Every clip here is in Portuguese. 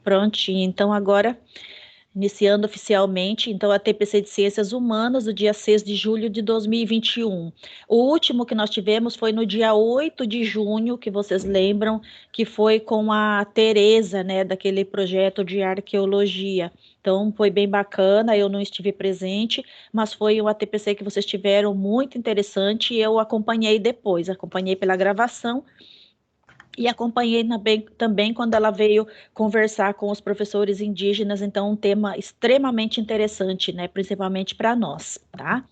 Prontinho. Então, agora, iniciando oficialmente, então, a TPC de Ciências Humanas, do dia 6 de julho de 2021. O último que nós tivemos foi no dia 8 de junho, que vocês lembram, que foi com a Tereza, né, daquele projeto de arqueologia. Então, foi bem bacana, eu não estive presente, mas foi uma TPC que vocês tiveram muito interessante e eu acompanhei depois, acompanhei pela gravação e acompanhei também quando ela veio conversar com os professores indígenas, então um tema extremamente interessante, né, principalmente para nós, tá?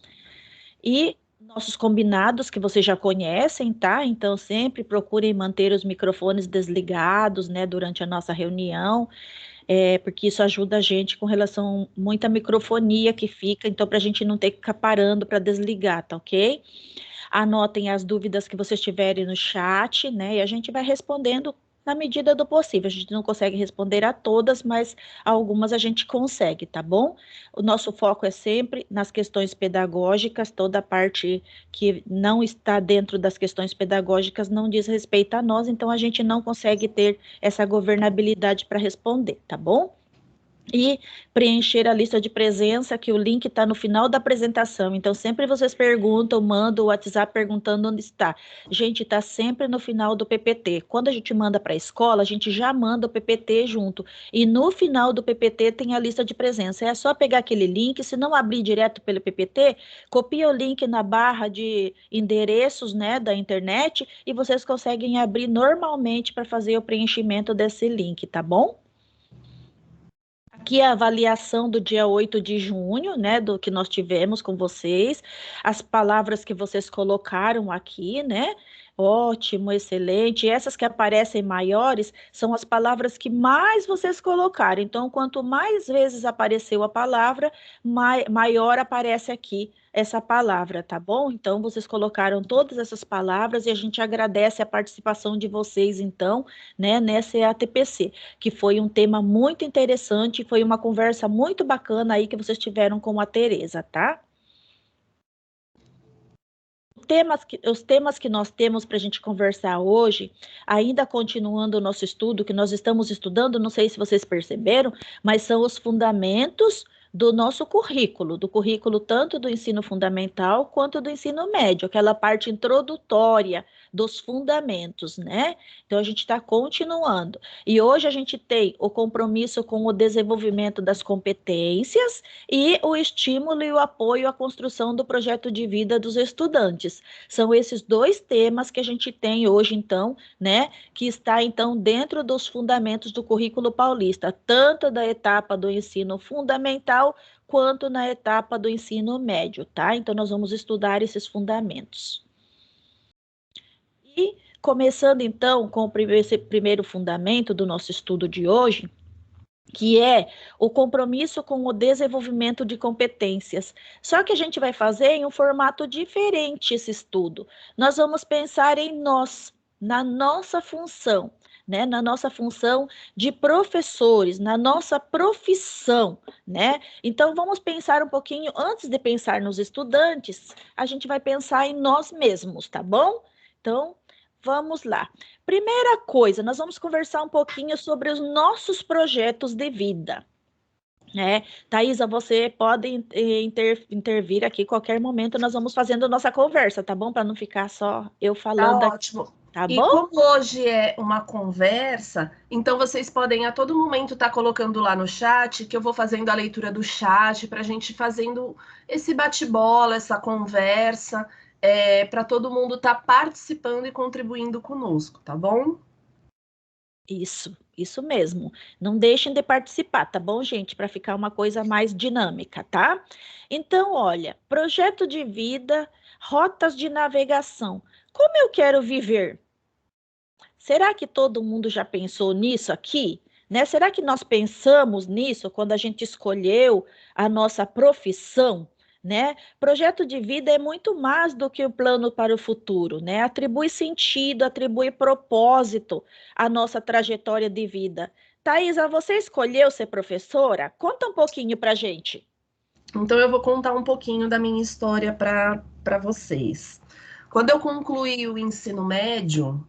E nossos combinados que vocês já conhecem, tá? Então sempre procurem manter os microfones desligados, né, durante a nossa reunião, porque isso ajuda a gente com relação a muita microfonia que fica, então para a gente não ter que ficar parando para desligar, tá ok? Anotem as dúvidas que vocês tiverem no chat, né? E a gente vai respondendo na medida do possível. A gente não consegue responder a todas, mas algumas a gente consegue, tá bom? O nosso foco é sempre nas questões pedagógicas, toda a parte que não está dentro das questões pedagógicas não diz respeito a nós, então a gente não consegue ter essa governabilidade para responder, tá bom? E preencher a lista de presença, que o link está no final da apresentação. Então, sempre vocês perguntam, mandam o WhatsApp perguntando onde está. Gente, está sempre no final do PPT. Quando a gente manda para a escola, a gente já manda o PPT junto. E no final do PPT tem a lista de presença. É só pegar aquele link, se não abrir direto pelo PPT, copia o link na barra de endereços, né, da internet e vocês conseguem abrir normalmente para fazer o preenchimento desse link, tá bom? Aqui é a avaliação do dia 8 de junho, né, do que nós tivemos com vocês, as palavras que vocês colocaram aqui, né, ótimo, excelente, e essas que aparecem maiores são as palavras que mais vocês colocaram, então quanto mais vezes apareceu a palavra, maior aparece aqui essa palavra, tá bom? Então vocês colocaram todas essas palavras e a gente agradece a participação de vocês, então, né, nessa ATPC, que foi um tema muito interessante, foi uma conversa muito bacana aí que vocês tiveram com a Tereza, tá? Os temas que nós temos para a gente conversar hoje, ainda continuando o nosso estudo, que nós estamos estudando, não sei se vocês perceberam, mas são os fundamentos do nosso currículo, do currículo tanto do ensino fundamental quanto do ensino médio, aquela parte introdutória dos fundamentos, né? Então a gente está continuando. E hoje a gente tem o compromisso com o desenvolvimento das competências e o estímulo e o apoio à construção do projeto de vida dos estudantes. São esses dois temas que a gente tem hoje, então, né, que está, então, dentro dos fundamentos do currículo paulista, tanto da etapa do ensino fundamental, quanto na etapa do ensino médio, tá? Então, nós vamos estudar esses fundamentos. E, começando, então, com esse primeiro fundamento do nosso estudo de hoje, que é o compromisso com o desenvolvimento de competências. Só que a gente vai fazer em um formato diferente esse estudo. Nós vamos pensar em nós, na nossa função, né? Na nossa função de professores, na nossa profissão, né? Então vamos pensar um pouquinho, antes de pensar nos estudantes, a gente vai pensar em nós mesmos, tá bom? Então, vamos lá. Primeira coisa, nós vamos conversar um pouquinho sobre os nossos projetos de vida. Thaisa, você pode intervir aqui a qualquer momento, nós vamos fazendo nossa conversa, tá bom? Para não ficar só eu Tá falando aqui, ótimo. tá E bom? como hoje é uma conversa, então vocês podem a todo momento estar colocando lá no chat, que eu vou fazendo a leitura do chat para a gente fazendo esse bate-bola, essa conversa, para todo mundo estar participando e contribuindo conosco, tá bom? Isso mesmo. Não deixem de participar, tá bom, gente? Para ficar uma coisa mais dinâmica, tá? Então, olha, projeto de vida, rotas de navegação. Como eu quero viver? Será que todo mundo já pensou nisso aqui? Né? Será que nós pensamos nisso quando a gente escolheu a nossa profissão? Né? Projeto de vida é muito mais do que o plano para o futuro, né? Atribui sentido, atribui propósito à nossa trajetória de vida. Thaisa, você escolheu ser professora? Conta um pouquinho para gente. Então eu vou contar um pouquinho da minha história para vocês. Quando eu concluí o ensino médio,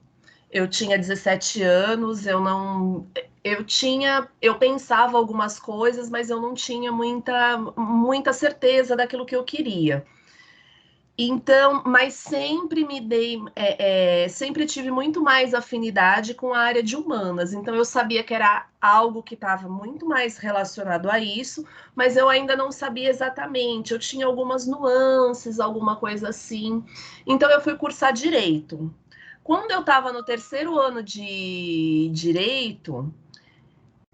eu tinha 17 anos, eu não. eu pensava algumas coisas, mas eu não tinha muita certeza daquilo que eu queria. Então, mas sempre sempre tive muito mais afinidade com a área de humanas. Então, eu sabia que era algo que estava muito mais relacionado a isso, mas eu ainda não sabia exatamente. Eu tinha algumas nuances, alguma coisa assim. Então, eu fui cursar direito. Quando eu estava no terceiro ano de direito,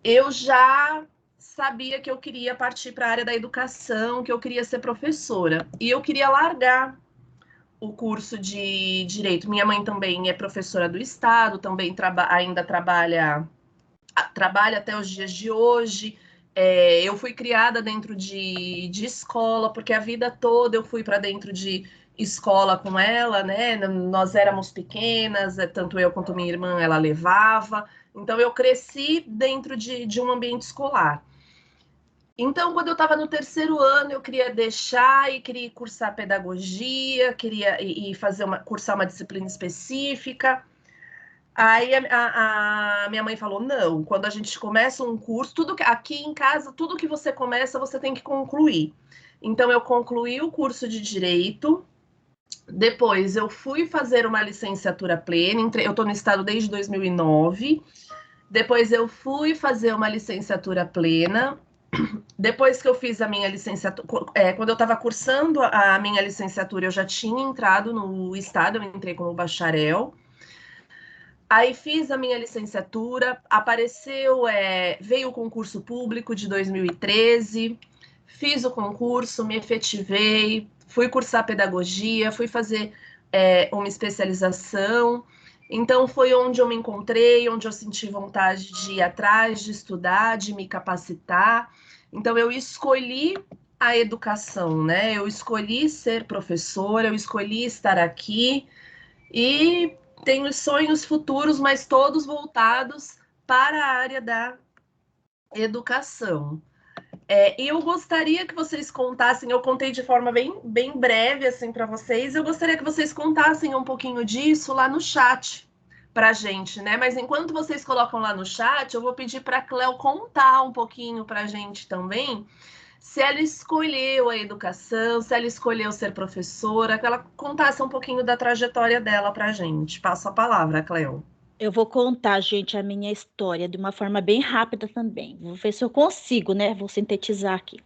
eu já sabia que eu queria partir para a área da educação, que eu queria ser professora. E eu queria largar o curso de direito. Minha mãe também é professora do estado, também ainda trabalha até os dias de hoje. Eu fui criada dentro de escola, porque a vida toda eu fui para dentro de escola com ela, né? Nós éramos pequenas, tanto eu quanto minha irmã, ela levava. Então eu cresci dentro de um ambiente escolar. Então, quando eu estava no terceiro ano, eu queria deixar e queria cursar pedagogia, queria fazer cursar uma disciplina específica. Aí a minha mãe falou: não, quando a gente começa um curso, aqui em casa, tudo que você começa, você tem que concluir. Então, eu concluí o curso de direito. Depois, eu fui fazer uma licenciatura plena. Eu estou no estado desde 2009. Depois, eu fui fazer uma licenciatura plena. Depois que eu fiz a minha licenciatura, quando eu estava cursando a minha licenciatura, eu já tinha entrado no estado, eu entrei como bacharel. Aí fiz a minha licenciatura, veio o concurso público de 2013, fiz o concurso, me efetivei, fui cursar pedagogia, fui fazer uma especialização. Então foi onde eu me encontrei, onde eu senti vontade de ir atrás, de estudar, de me capacitar. Então eu escolhi a educação, né? Eu escolhi ser professora, eu escolhi estar aqui e tenho sonhos futuros, mas todos voltados para a área da educação. E eu gostaria que vocês contassem, eu contei de forma bem breve assim para vocês, eu gostaria que vocês contassem um pouquinho disso lá no chat para a gente, né? Mas enquanto vocês colocam lá no chat, eu vou pedir para a Cleo contar um pouquinho para a gente também se ela escolheu a educação, se ela escolheu ser professora, que ela contasse um pouquinho da trajetória dela para a gente. Passo a palavra, Cleo. Eu vou contar, gente, a minha história de uma forma bem rápida também. Vou ver se eu consigo, né? Vou sintetizar aqui.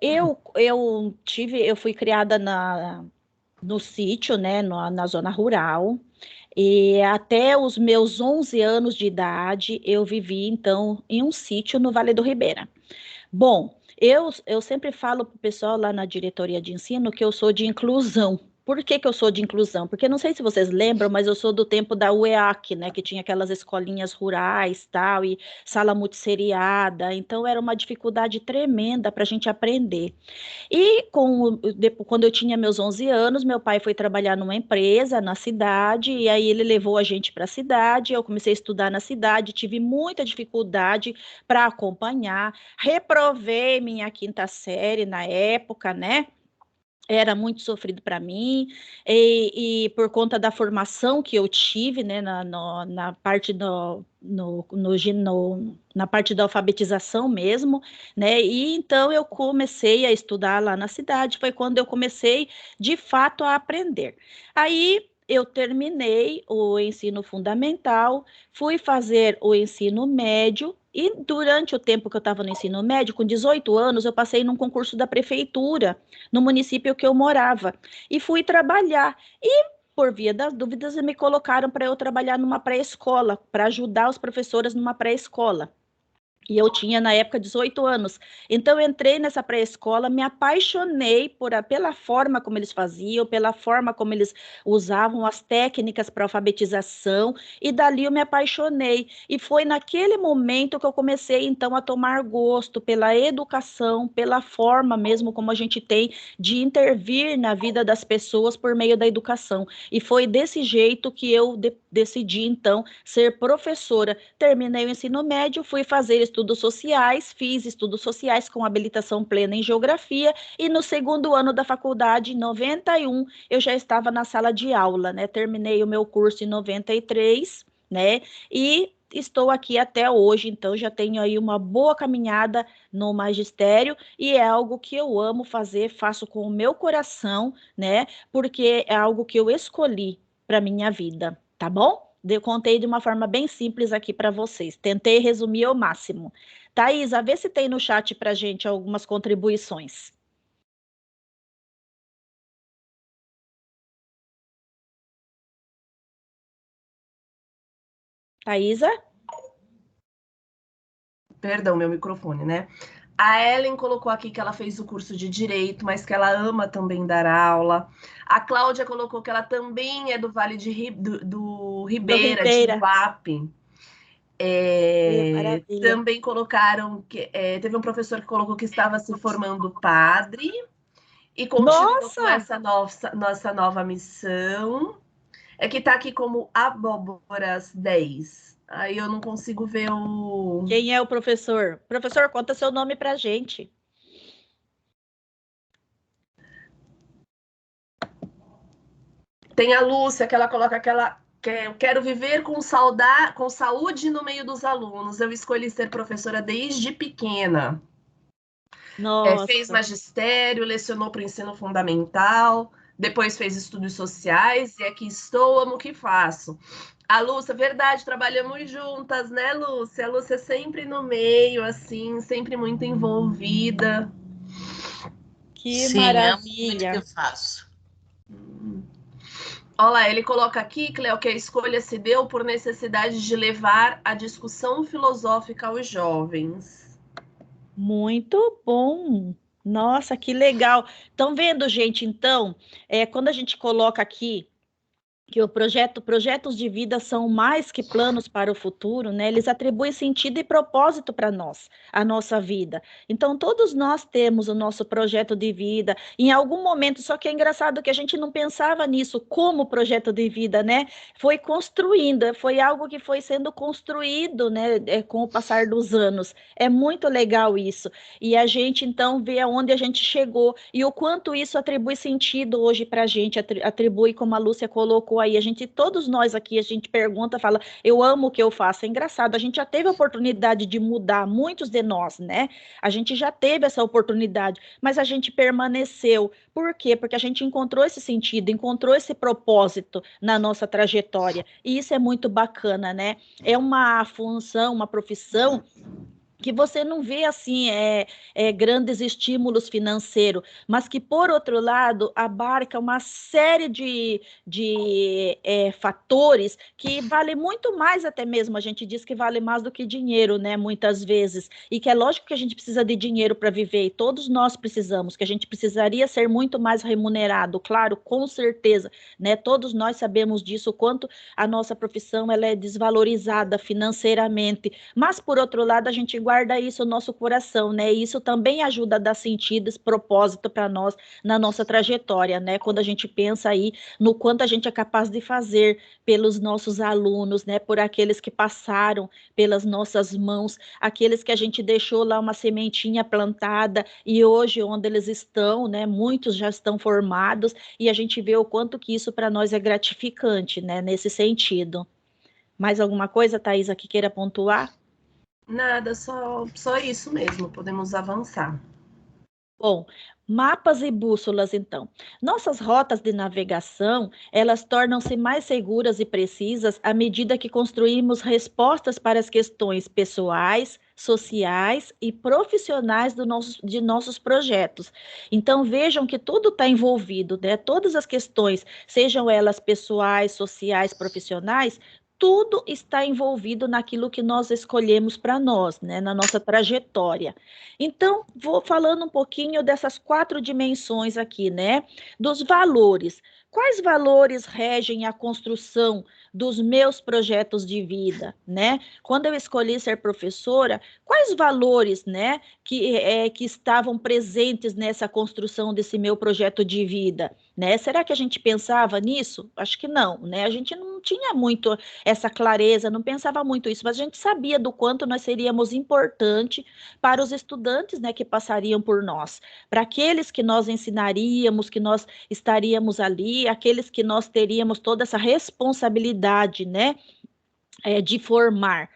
Eu fui criada no sítio, né? Na zona rural. E até os meus 11 anos de idade, eu vivi, então, em um sítio no Vale do Ribeira. Bom, eu sempre falo para o pessoal lá na diretoria de ensino que eu sou de inclusão. Por que que eu sou de inclusão? Porque não sei se vocês lembram, mas eu sou do tempo da UEAC, né, que tinha aquelas escolinhas rurais, tal, e sala multisseriada, então era uma dificuldade tremenda para a gente aprender. Quando eu tinha meus 11 anos, meu pai foi trabalhar numa empresa na cidade, e aí ele levou a gente para a cidade, eu comecei a estudar na cidade, tive muita dificuldade para acompanhar, reprovei minha quinta série na época, né? Era muito sofrido para mim, e por conta da formação que eu tive, né, na parte na parte da alfabetização mesmo, né, e então eu comecei a estudar lá na cidade, foi quando eu comecei de fato a aprender. Aí eu terminei o ensino fundamental, fui fazer o ensino médio, e durante o tempo que eu estava no ensino médio, com 18 anos, eu passei num concurso da prefeitura no município que eu morava, e fui trabalhar. E, por via das dúvidas, me colocaram para eu trabalhar numa pré-escola, para ajudar os professores numa pré-escola. E eu tinha, na época, 18 anos. Então, eu entrei nessa pré-escola, me apaixonei pela forma como eles faziam, pela forma como eles usavam as técnicas para alfabetização, e dali eu me apaixonei. E foi naquele momento que eu comecei, então, a tomar gosto pela educação, pela forma mesmo como a gente tem de intervir na vida das pessoas por meio da educação. E foi desse jeito que eu decidi, então, ser professora. Terminei o ensino médio, fui fazer estudos sociais, fiz estudos sociais com habilitação plena em geografia, e no segundo ano da faculdade, em 91, eu já estava na sala de aula, né? Terminei o meu curso em 93, né? E estou aqui até hoje, então já tenho aí uma boa caminhada no magistério e é algo que eu amo fazer, faço com o meu coração, né? Porque é algo que eu escolhi para minha vida, tá bom? Eu contei de uma forma bem simples aqui para vocês. Tentei resumir ao máximo. Thaisa, vê se tem no chat para gente algumas contribuições. Thaisa? Perdão, meu microfone, né? A Ellen colocou aqui que ela fez o curso de Direito, mas que ela ama também dar aula. A Cláudia colocou que ela também é do Vale do Do Ribeira, de Ribeira. Iguape. Maravilha. Também colocaram que teve um professor que colocou que estava se formando padre e continua com Nossa! essa nossa nova missão. É que está aqui como Abóboras 10. Aí eu não consigo ver o. Quem é o professor? Professor, conta seu nome pra gente. Tem a Lúcia, que ela coloca aquela. Que eu quero viver com saúde no meio dos alunos. Eu escolhi ser professora desde pequena. Fez Nossa, magistério, lecionou para o ensino fundamental, depois fez estudos sociais e aqui estou, amo o que faço. A Lúcia, verdade, trabalhamos juntas, né, Lúcia? A Lúcia é sempre no meio, assim, sempre muito envolvida. que Sim, amo muito o que eu maravilha. faço. Olha lá, ele coloca aqui, Cleo, que a escolha se deu por necessidade de levar a discussão filosófica aos jovens. Muito bom. Nossa, que legal. Estão vendo, gente? Então, quando a gente coloca aqui que projetos de vida são mais que planos para o futuro, né? Eles atribuem sentido e propósito para nós, a nossa vida. Então, todos nós temos o nosso projeto de vida em algum momento, só que é engraçado que a gente não pensava nisso como projeto de vida, né? Foi construindo, foi algo que foi sendo construído, né, com o passar dos anos. É muito legal isso. E a gente, então, vê aonde a gente chegou e o quanto isso atribui sentido hoje para a gente, atribui, como a Lúcia colocou aí, a gente, todos nós aqui, a gente pergunta, fala, eu amo o que eu faço. É engraçado, a gente já teve a oportunidade de mudar, muitos de nós, né? A gente já teve essa oportunidade, mas a gente permaneceu. Por quê? Porque a gente encontrou esse sentido, encontrou esse propósito na nossa trajetória. E isso é muito bacana, né? É uma função, uma profissão que você não vê assim grandes estímulos financeiros, mas que, por outro lado, abarca uma série de fatores que vale muito mais, até mesmo, a gente diz que vale mais do que dinheiro, né, muitas vezes, e que é lógico que a gente precisa de dinheiro para viver, e todos nós precisamos, que a gente precisaria ser muito mais remunerado, claro, com certeza, né, todos nós sabemos disso, o quanto a nossa profissão ela é desvalorizada financeiramente, mas, por outro lado, a gente guarda isso no nosso coração, né? E isso também ajuda a dar sentido, esse propósito para nós na nossa trajetória, né? Quando a gente pensa aí no quanto a gente é capaz de fazer pelos nossos alunos, né? Por aqueles que passaram pelas nossas mãos, aqueles que a gente deixou lá uma sementinha plantada e hoje onde eles estão, né? Muitos já estão formados e a gente vê o quanto que isso para nós é gratificante, né? Nesse sentido. Mais alguma coisa, Thaisa, que queira pontuar? Nada, só isso mesmo, podemos avançar. Bom, mapas e bússolas, então. Nossas rotas de navegação, elas tornam-se mais seguras e precisas à medida que construímos respostas para as questões pessoais, sociais e profissionais de nossos projetos. Então, vejam que tudo está envolvido, né? Todas as questões, sejam elas pessoais, sociais, profissionais, tudo está envolvido naquilo que nós escolhemos para nós, né? Na nossa trajetória. Então, vou falando um pouquinho dessas quatro dimensões aqui, né? Dos valores. Quais valores regem a construção dos meus projetos de vida, né? Quando eu escolhi ser professora, quais valores, né, que estavam presentes nessa construção desse meu projeto de vida, né? Será que a gente pensava nisso? Acho que não, né? A gente não tinha muito essa clareza, não pensava muito isso, mas a gente sabia do quanto nós seríamos importante para os estudantes, né, que passariam por nós, para aqueles que nós ensinaríamos, que nós estaríamos ali, aqueles que nós teríamos toda essa responsabilidade, né, de formar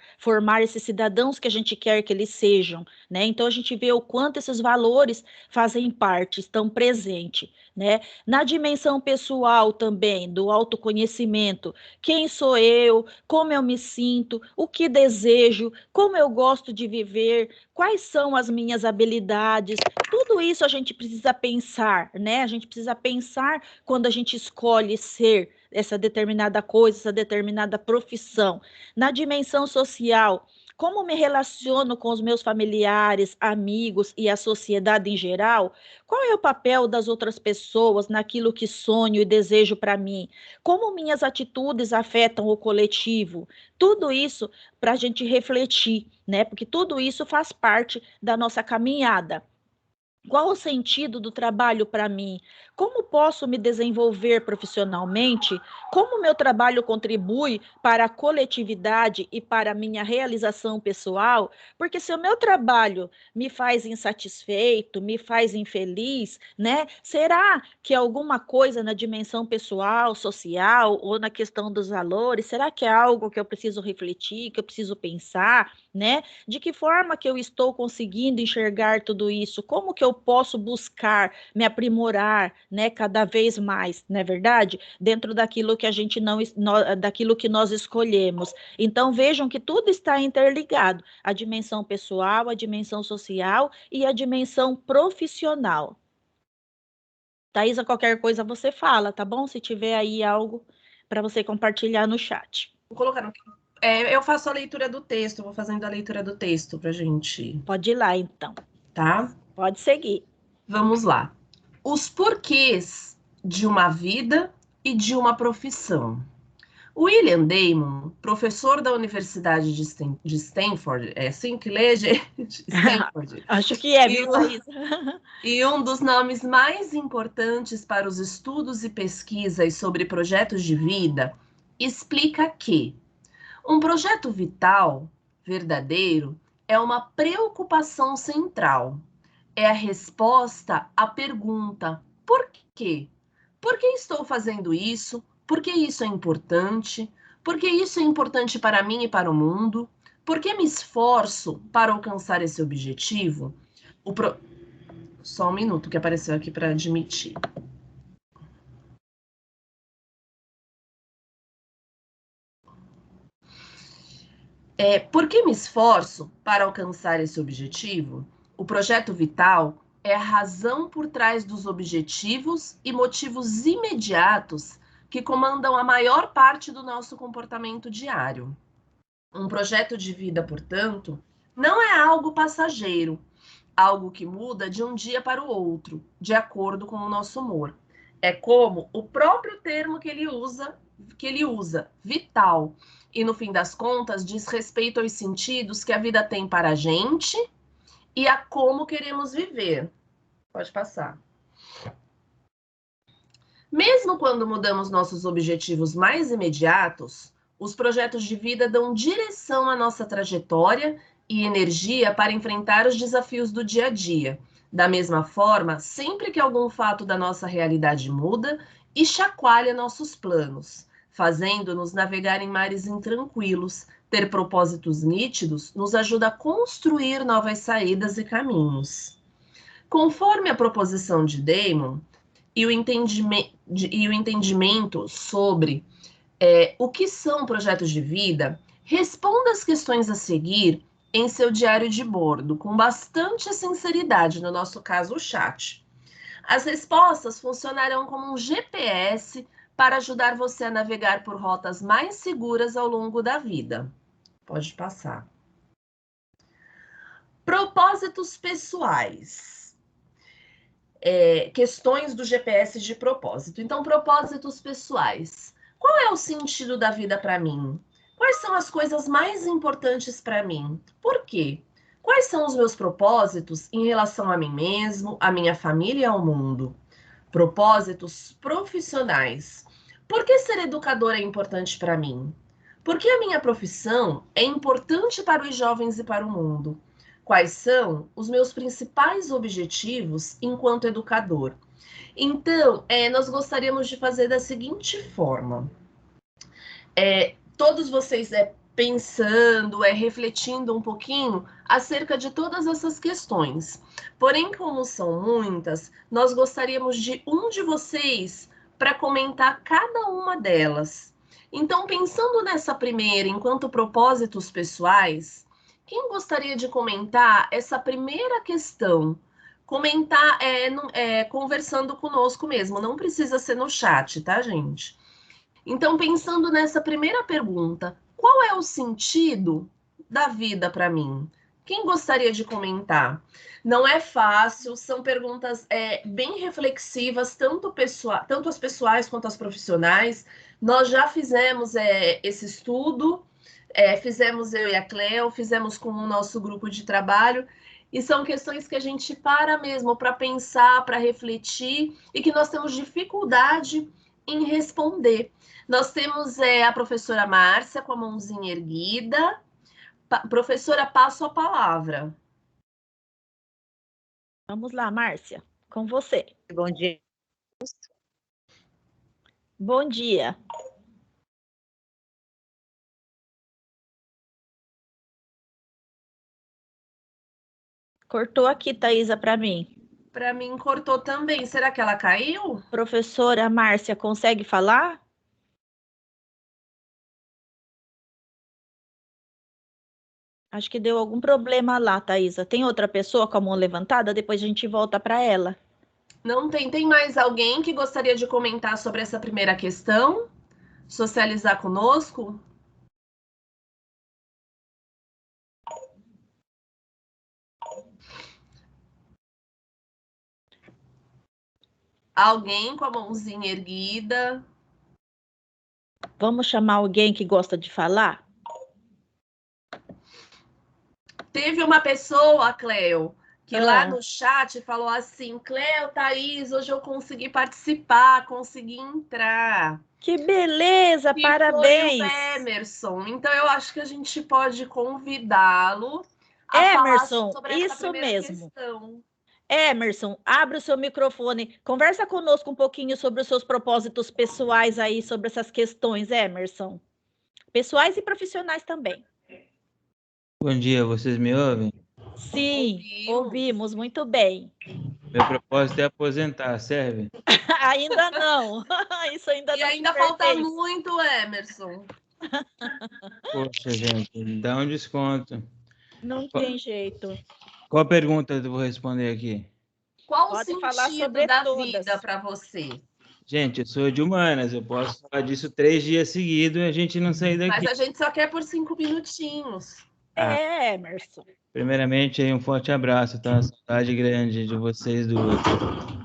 esses cidadãos que a gente quer que eles sejam, né? Então a gente vê o quanto esses valores fazem parte, estão presentes, né? Na dimensão pessoal também, do autoconhecimento, quem sou eu, como eu me sinto, o que desejo, como eu gosto de viver, quais são as minhas habilidades, tudo isso a gente precisa pensar, né? A gente precisa pensar quando a gente escolhe ser essa determinada coisa, essa determinada profissão. Na dimensão social, como me relaciono com os meus familiares, amigos e a sociedade em geral? Qual é o papel das outras pessoas naquilo que sonho e desejo para mim? Como minhas atitudes afetam o coletivo? Tudo isso para a gente refletir, né? Porque tudo isso faz parte da nossa caminhada. Qual o sentido do trabalho para mim? Como posso me desenvolver profissionalmente? Como o meu trabalho contribui para a coletividade e para a minha realização pessoal? Porque se o meu trabalho me faz insatisfeito, me faz infeliz, né? Será que alguma coisa na dimensão pessoal, social ou na questão dos valores, será que é algo que eu preciso refletir, que eu preciso pensar, né? De que forma que eu estou conseguindo enxergar tudo isso? Como que eu posso buscar me aprimorar, né, cada vez mais, não é verdade? Dentro daquilo que a gente não, daquilo que nós escolhemos. Então vejam que tudo está interligado, a dimensão pessoal, a dimensão social e a dimensão profissional. Thaisa, qualquer coisa você fala, tá bom? Se tiver aí algo para você compartilhar no chat. Vou colocar no... eu faço a leitura do texto, vou fazendo a leitura do texto pra gente. Pode ir lá, então. Tá? Pode seguir. Vamos lá. Os porquês de uma vida e de uma profissão. William Damon, professor da Universidade de Stanford, é assim que lê, gente? Stanford. Acho que é, viu, Thaís? E um dos nomes mais importantes para os estudos e pesquisas sobre projetos de vida, explica que um projeto vital, verdadeiro, é uma preocupação central. É a resposta à pergunta: por quê? Por que estou fazendo isso? Por que isso é importante? Por que isso é importante para mim e para o mundo? Por que me esforço para alcançar esse objetivo? O pro... Só um minuto que apareceu aqui para admitir. Por que me esforço para alcançar esse objetivo? O projeto vital é a razão por trás dos objetivos e motivos imediatos que comandam a maior parte do nosso comportamento diário. Um projeto de vida, portanto, não é algo passageiro, algo que muda de um dia para o outro, de acordo com o nosso humor. É como o próprio termo que ele usa, vital, e no fim das contas diz respeito aos sentidos que a vida tem para a gente e a como queremos viver. Pode passar. Mesmo quando mudamos nossos objetivos mais imediatos, os projetos de vida dão direção à nossa trajetória e energia para enfrentar os desafios do dia a dia. Da mesma forma, sempre que algum fato da nossa realidade muda e chacoalha nossos planos, fazendo-nos navegar em mares intranquilos, ter propósitos nítidos nos ajuda a construir novas saídas e caminhos. Conforme a proposição de Damon, e o entendimento sobre o que são projetos de vida, responda as questões a seguir em seu diário de bordo, com bastante sinceridade, no nosso caso, o chat. As respostas funcionarão como um GPS para ajudar você a navegar por rotas mais seguras ao longo da vida. Pode passar. Propósitos pessoais. Questões do GPS de propósito. Então, propósitos pessoais. Qual é o sentido da vida para mim? Quais são as coisas mais importantes para mim? Por quê? Quais são os meus propósitos em relação a mim mesmo, a minha família e ao mundo? Propósitos profissionais. Por que ser educador é importante para mim? Por que a minha profissão é importante para os jovens e para o mundo? Quais são os meus principais objetivos enquanto educador? Então, nós gostaríamos de fazer da seguinte forma. Todos vocês pensando, refletindo um pouquinho acerca de todas essas questões. Porém, como são muitas, nós gostaríamos de um de vocês para comentar cada uma delas. Então, pensando nessa primeira, enquanto propósitos pessoais, quem gostaria de comentar essa primeira questão? Comentar conversando conosco mesmo, não precisa ser no chat, tá, gente? Então, pensando nessa primeira pergunta, qual é o sentido da vida para mim? Quem gostaria de comentar? Não é fácil, são perguntas bem reflexivas, tanto as pessoais quanto as profissionais. Nós já fizemos esse estudo, fizemos eu e a Cleo, fizemos com o nosso grupo de trabalho, e são questões que a gente para mesmo para pensar, para refletir, e que nós temos dificuldade em responder. Nós temos a professora Márcia com a mãozinha erguida. Professora, passo a palavra. Vamos lá, Márcia, com você. Bom dia. Bom dia. Cortou aqui, Thaisa, para mim. Para mim, cortou também. Será que ela caiu? Professora Márcia, consegue falar? Acho que deu algum problema lá, Thaisa. Tem outra pessoa com a mão levantada? Depois a gente volta para ela. Não tem. Tem mais alguém que gostaria de comentar sobre essa primeira questão? Socializar conosco? Alguém com a mãozinha erguida? Vamos chamar alguém que gosta de falar? Teve uma pessoa, Cleo, que lá no chat falou assim: Cleo, Thaís, hoje eu consegui participar, consegui entrar. Que beleza, Que parabéns! foi o Emerson. Então eu acho que a gente pode convidá-lo a Emerson, falar sobre essa isso primeira mesmo. questão. Emerson, abre o seu microfone. Conversa conosco um pouquinho sobre os seus propósitos pessoais aí, sobre essas questões, Emerson. Pessoais e profissionais também. Bom dia, vocês me ouvem? Sim, ouvimos muito bem. Meu propósito é aposentar, serve? Ainda não. Isso ainda E não ainda me falta pertence. muito, Emerson. Poxa, gente, dá um desconto. Não tem jeito. Qual pergunta eu vou responder aqui? Qual Pode o falar sentido sobre da todas. vida para você? Gente, eu sou de humanas, eu posso falar disso 3 dias seguidos e a gente não sair daqui. Mas a gente só quer por 5 minutinhos. Emerson. Primeiramente, aí, um forte abraço, tá? Saudade grande de vocês duas.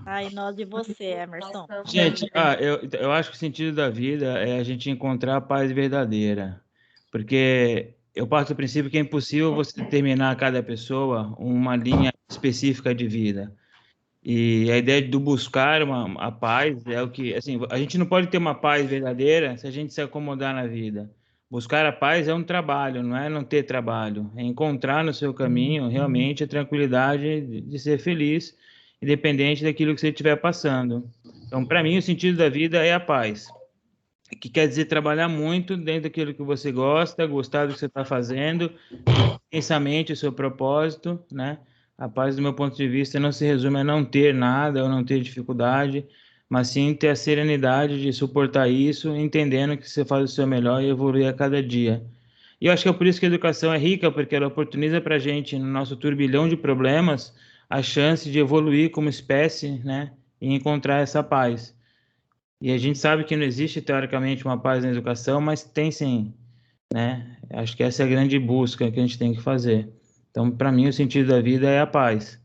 Ai, nós de você, Emerson. Gente, eu acho que o sentido da vida é a gente encontrar a paz verdadeira. Porque eu parto do princípio que é impossível você determinar a cada pessoa uma linha específica de vida. E a ideia do buscar a paz é o que, assim, a gente não pode ter uma paz verdadeira se a gente se acomodar na vida. Buscar a paz é um trabalho, não é não ter trabalho, é encontrar no seu caminho realmente a tranquilidade de ser feliz, independente daquilo que você estiver passando. Então, para mim, o sentido da vida é a paz, que quer dizer trabalhar muito dentro daquilo que você gosta, gostar do que você está fazendo, intensamente o seu propósito, né? A paz, do meu ponto de vista, não se resume a não ter nada ou não ter dificuldade, mas sim ter a serenidade de suportar isso, entendendo que você faz o seu melhor e evolui a cada dia. E eu acho que é por isso que a educação é rica, porque ela oportuniza para a gente, no nosso turbilhão de problemas, a chance de evoluir como espécie, né? E encontrar essa paz. E a gente sabe que não existe, teoricamente, uma paz na educação, mas tem sim, né? Acho que essa é a grande busca que a gente tem que fazer. Então, para mim, o sentido da vida é a paz.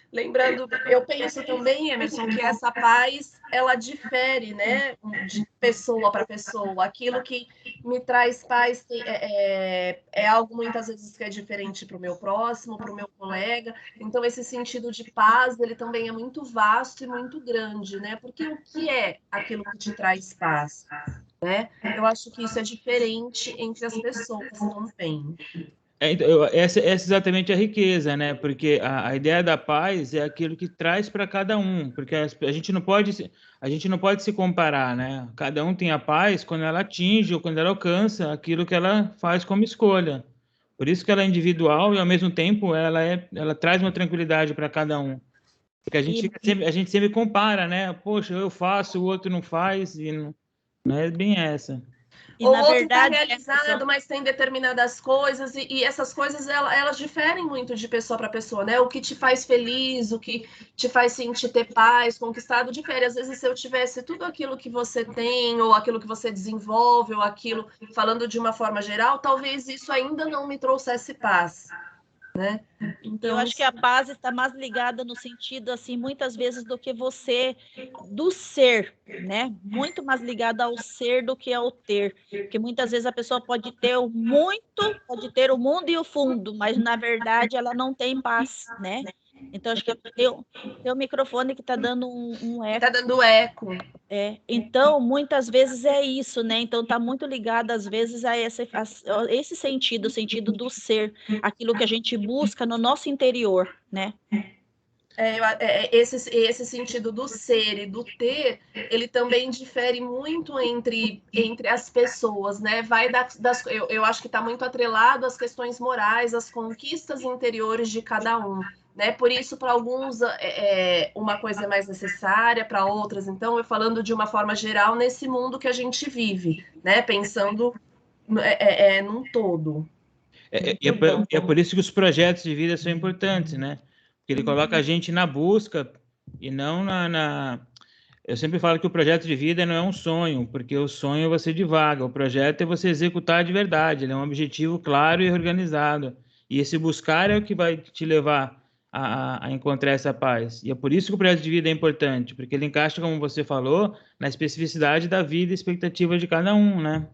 Lembrando, eu penso também, Emerson, que essa paz, ela difere, né, de pessoa para pessoa. Aquilo que me traz paz é algo muitas vezes que é diferente para o meu próximo, para o meu colega. Então, esse sentido de paz, ele também é muito vasto e muito grande, né? Porque o que é aquilo que te traz paz, né? Eu acho que isso é diferente entre as pessoas também. Essa é exatamente a riqueza, né? Porque a ideia da paz é aquilo que traz para cada um, porque a gente não pode se comparar, né? Cada um tem a paz quando ela atinge ou quando ela alcança aquilo que ela faz como escolha. Por isso que ela é individual e ao mesmo tempo ela traz uma tranquilidade para cada um. Porque E, a gente sempre compara, né? Poxa, eu faço, o outro não faz e não é bem essa. e O na outro está verdade, né, realizado, mas tem determinadas coisas, e essas coisas elas diferem muito de pessoa para pessoa, né? O que te faz feliz, o que te faz sentir ter paz, conquistado, difere. Às vezes, se eu tivesse tudo aquilo que você tem, ou aquilo que você desenvolve, ou aquilo, falando de uma forma geral, talvez isso ainda não me trouxesse paz, né? eu Então, acho que a paz está mais ligada no sentido, assim, muitas vezes do que você, do ser, né? Muito mais ligada ao ser do que ao ter. Porque muitas vezes a pessoa pode ter o muito, pode ter o mundo e o fundo, mas na verdade ela não tem paz, né? Então, acho que tem o microfone que está dando um tá eco. dando eco. Então, muitas vezes é isso, né? Então, está muito ligado, às vezes, esse sentido, o sentido do ser, aquilo que a gente busca no nosso interior, né? Esse sentido do ser e do ter, ele também difere muito entre as pessoas, né? Eu acho que está muito atrelado às questões morais, às conquistas interiores de cada um. Né? Por isso, para alguns, uma coisa é mais necessária, para outras, então, eu falando de uma forma geral, nesse mundo que a gente vive, né? Pensando num todo. É por isso que os projetos de vida são importantes, né? Porque ele coloca a gente na busca e não Eu sempre falo que o projeto de vida não é um sonho, porque o sonho você divaga, o projeto é você executar de verdade, ele é um objetivo claro e organizado. E esse buscar é o que vai te levar a encontrar essa paz. E é por isso que o projeto de vida é importante, porque ele encaixa, como você falou, na especificidade da vida e expectativa de cada um, né?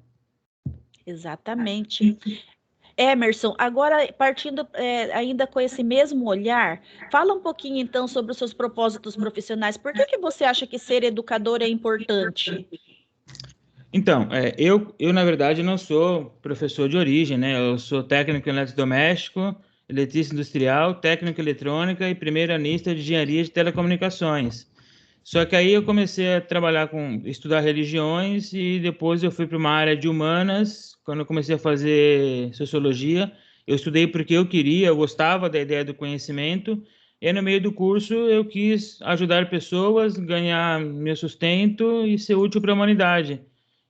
Exatamente. Emerson, agora partindo ainda com esse mesmo olhar, fala um pouquinho então sobre os seus propósitos profissionais. Por que que você acha que ser educador é importante? Então, eu na verdade não sou professor de origem, né? Eu sou técnico em eletrodoméstico, eletricista industrial, técnico em eletrônica e primeiro anista de engenharia de telecomunicações. Só que aí eu comecei a trabalhar estudar religiões e depois eu fui para uma área de humanas. Quando eu comecei a fazer sociologia, eu estudei porque eu queria, eu gostava da ideia do conhecimento. E no meio do curso eu quis ajudar pessoas, ganhar meu sustento e ser útil para a humanidade.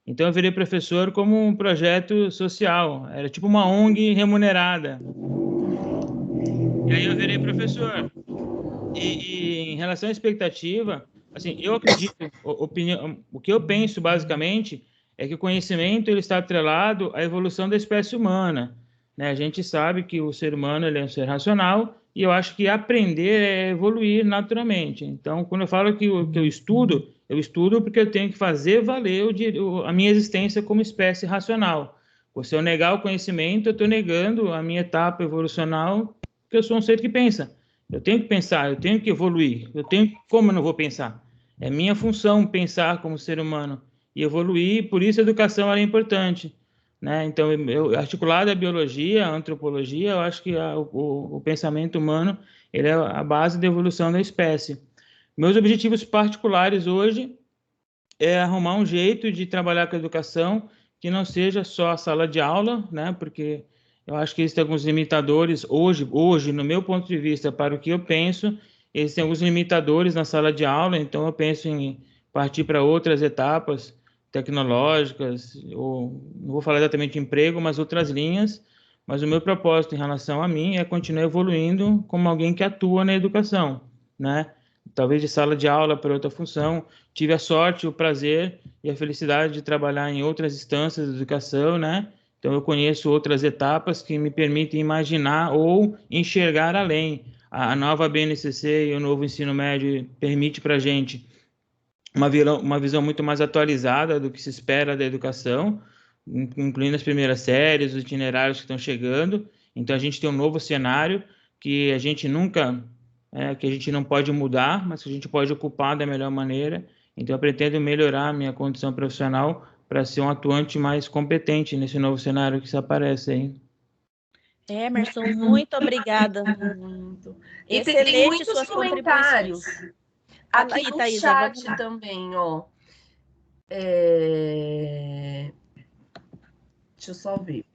Então eu virei professor como um projeto social, era tipo uma ONG remunerada. E aí eu virei professor. E em relação à expectativa, assim, eu acredito, o que eu penso basicamente é que o conhecimento ele está atrelado à evolução da espécie humana, né? A gente sabe que o ser humano ele é um ser racional e eu acho que aprender é evoluir naturalmente. Então, quando eu falo que eu estudo porque eu tenho que fazer valer a minha existência como espécie racional. Se eu negar o conhecimento, eu estou negando a minha etapa evolucional, porque eu sou um ser que pensa. Eu tenho que pensar, eu tenho que evoluir. Como eu não vou pensar? É minha função pensar como ser humano e evoluir, por isso a educação é importante, né? Então, articulado à biologia, à antropologia, eu acho que o pensamento humano ele é a base da evolução da espécie. Meus objetivos particulares hoje é arrumar um jeito de trabalhar com a educação que não seja só a sala de aula, né? Porque eu acho que existem alguns limitadores hoje, no meu ponto de vista, para o que eu penso, existem alguns limitadores na sala de aula, então eu penso em partir para outras etapas tecnológicas, ou não vou falar exatamente emprego, mas outras linhas. Mas o meu propósito em relação a mim é continuar evoluindo como alguém que atua na educação, né? Talvez de sala de aula para outra função. Tive a sorte, o prazer e a felicidade de trabalhar em outras instâncias de educação, né? Então eu conheço outras etapas que me permitem imaginar ou enxergar além. A nova BNCC e o novo ensino médio permite para a gente uma visão muito mais atualizada do que se espera da educação, incluindo as primeiras séries, os itinerários que estão chegando. Então a gente tem um novo cenário que a gente nunca, que a gente não pode mudar, mas que a gente pode ocupar da melhor maneira. Então eu pretendo melhorar a minha condição profissional para ser um atuante mais competente nesse novo cenário que se aparece aí. Emerson, muito obrigada. Muito. E tem Excelente muitos suas comentários contribuições. Fala aqui aí, no Thaisa, vamos chat lá. também, ó. Deixa eu só ver.